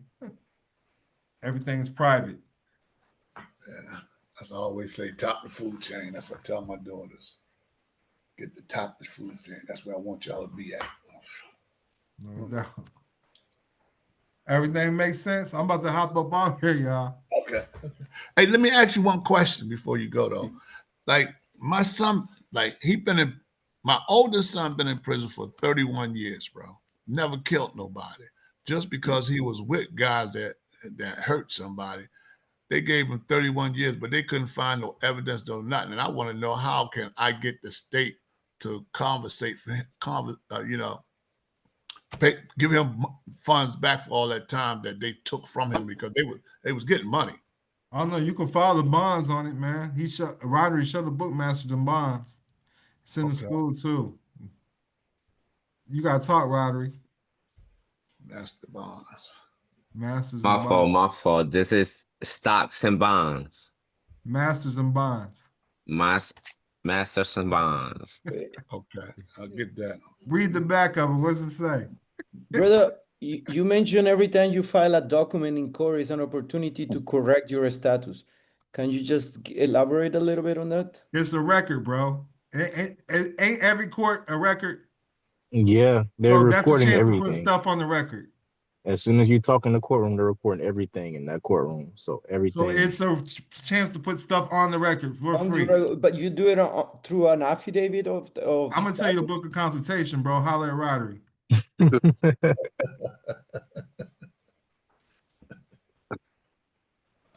everything is private.
Yeah, as I always say, top of the food chain. That's what I tell my daughters. Get the top of the food chain. That's where I want y'all to be at.
No doubt. Everything makes sense. I'm about to hop up on here, y'all.
Okay. Hey, let me ask you one question before you go, though. Like, my son, like, my oldest son been in prison for 31 years, bro. Never killed nobody. Just because he was with guys that hurt somebody. They gave him 31 years, but they couldn't find no evidence or nothing. And I want to know, how can I get the state to compensate for him, give him funds back for all that time that they took from him, because they was getting money.
I don't know. You can file the bonds on it, man. Roderick shut the bookmasters and bonds. It's in the school too. You gotta talk, Roderick.
Master bonds.
Masters and bonds.
My fault. This is stocks and bonds.
Masters and bonds.
Masters and bonds.
Okay, I'll get that.
Read the back of it. What's it say?
Brother, you mentioned every time you file a document in court is an opportunity to correct your status. Can you just elaborate a little bit on that?
It's a record, bro. Ain't every court a record?
Yeah, they're
So that's a
recording
chance
everything.
to put stuff on the record.
As soon as you talk in the courtroom, they're recording everything in that courtroom. So everything.
So it's a chance to put stuff on the record for free.
But you do it through an affidavit of
I'm gonna tell you a book of consultation, bro. Holler at Roderick.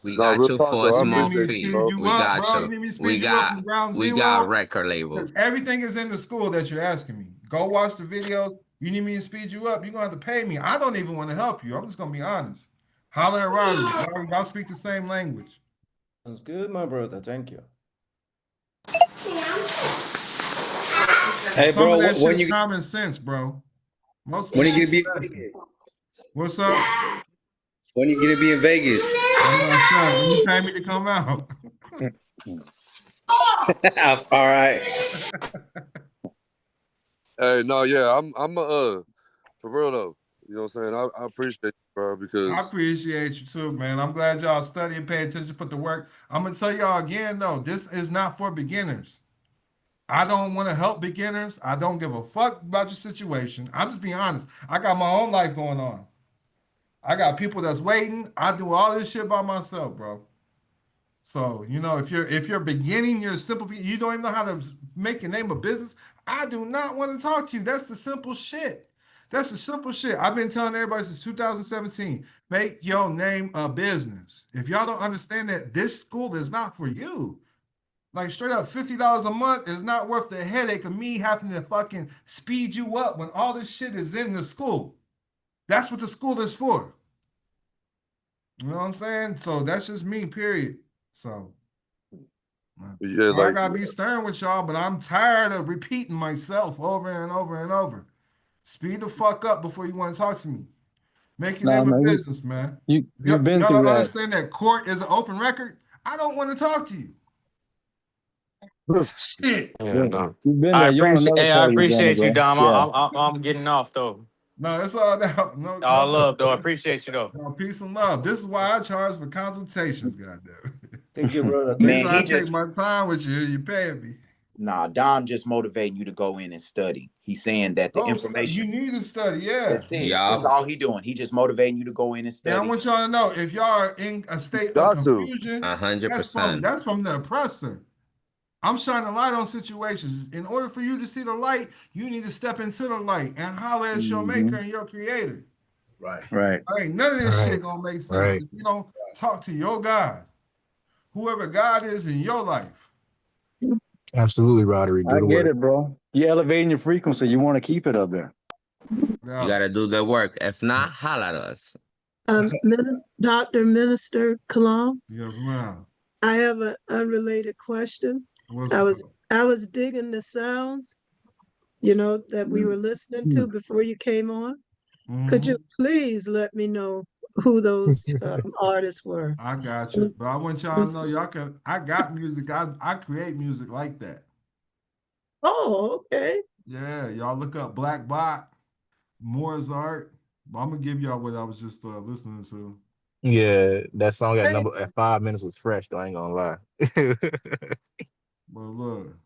We got you for a small fee.
We got you. You need me to speed you up from ground zero?
We got record labels.
Everything is in the school that you're asking me. Go watch the video. You need me to speed you up, you're gonna have to pay me. I don't even want to help you. I'm just gonna be honest. Holler at Roderick. Y'all speak the same language.
Sounds good, my brother. Thank you.
Hey, bro, when you common sense, bro. Most of
When
the
are you
shit
gonna be?
fashion. What's up?
When are you gonna be in Vegas?
I'm not sure. When you pay me to come out.
All right.
Hey, no, yeah, I'm for real though. You know what I'm saying? I appreciate it, bro,
I
because
appreciate you too, man. I'm glad y'all study and pay attention, put the work. I'm gonna tell y'all again, though, this is not for beginners. I don't want to help beginners. I don't give a fuck about your situation. I'm just being honest. I got my own life going on. I got people that's waiting. I do all this shit by myself, bro. So, if you're beginning, you're a simple, you don't even know how to make your name a business. I do not want to talk to you. That's the simple shit. That's the simple shit. I've been telling everybody since 2017, make your name a business. If y'all don't understand that, this school is not for you. Like straight up $50 a month is not worth the headache of me having to fucking speed you up when all this shit is in the school. That's what the school is for. You know what I'm saying? So that's just me, period. So
yeah,
I
like
gotta be stern with y'all, but I'm tired of repeating myself over and over and over. Speed the fuck up before you want to talk to me. Make your
No,
name a
man,
business, man.
you've been
Y'all
through
don't
that.
understand that court is an open record. I don't want to talk to you. Shit.
Yeah, you've been there. You're on another
I
part of your journey,
appreciate you,
bro.
Dom.
Yeah.
I'm getting off though.
No, it's all that. No,
All love though. I appreciate you though.
no, peace and love. This is why I charge for consultations, goddamn.
Thank you, brother.
At least
Man,
I
he
take
just
my time with you. You paying me.
nah, Dom just motivating you to go in and study. He's saying that the
Oh, you
information,
need to study, yeah.
that's it. That's
Yup.
all he doing. He just motivating you to go in and
And I
study.
want y'all to know if y'all are in a state of
got to.
confusion, that's from
100%.
the oppressor. I'm shining light on situations. In order for you to see the light, you need to step into the light and holler at your maker and your creator.
Right.
Right.
Ain't none of this
Right.
shit gonna make sense
Right.
if you don't talk to your God, whoever God is in your life.
Absolutely, Roderick. Do
I
the
get
work.
it, bro. You're elevating your frequency. You want to keep it up there.
You
Yeah.
gotta do the work. If not, holler at us.
Dr. Minister Kilam,
Yes, ma'am.
I have an unrelated question.
What's
I
up?
was digging the sounds, that we were listening to before you came on. Could you please let me know who those artists were?
I got you. But I want y'all to know I got music. I create music like that.
Oh, okay.
Yeah, y'all look up Black Bot, Mozart. I'm gonna give y'all what I was just listening to.
Yeah, that song at 5 minutes was fresh, though. I ain't gonna lie.
But look,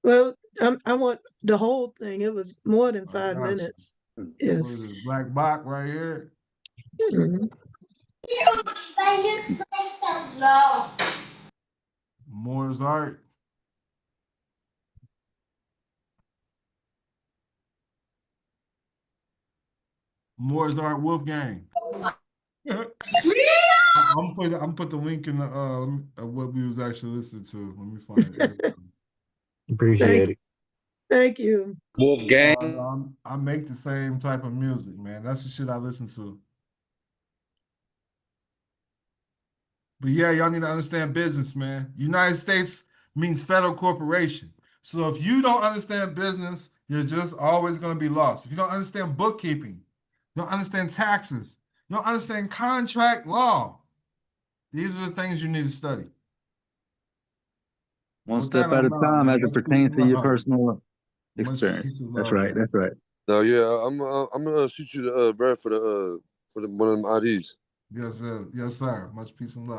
Well, I want the whole thing. It was more than
I
5 minutes.
got you.
Yes.
What is this? Black Bot right here.
Mhm.
Mozart. Mozart Wolfgang. I'm put the link in the of what we was actually listening to. Let me find it.
Appreciate it.
Thank you.
Wolfgang.
I make the same type of music, man. That's the shit I listen to. But yeah, y'all need to understand business, man. United States means federal corporation. So if you don't understand business, you're just always going to be lost. If you don't understand bookkeeping, you don't understand taxes, you don't understand contract law, these are the things you need to study.
One
With that,
step at a
I'm out,
time
man.
as it
Much peace
pertains
and
to your
love.
personal
Much
experience.
peace and
That's
love,
right.
man.
That's right.
No, yeah, I'm gonna shoot you the bread for the one of them IDs.
Yes, sir. Yes, sir. Much peace and love.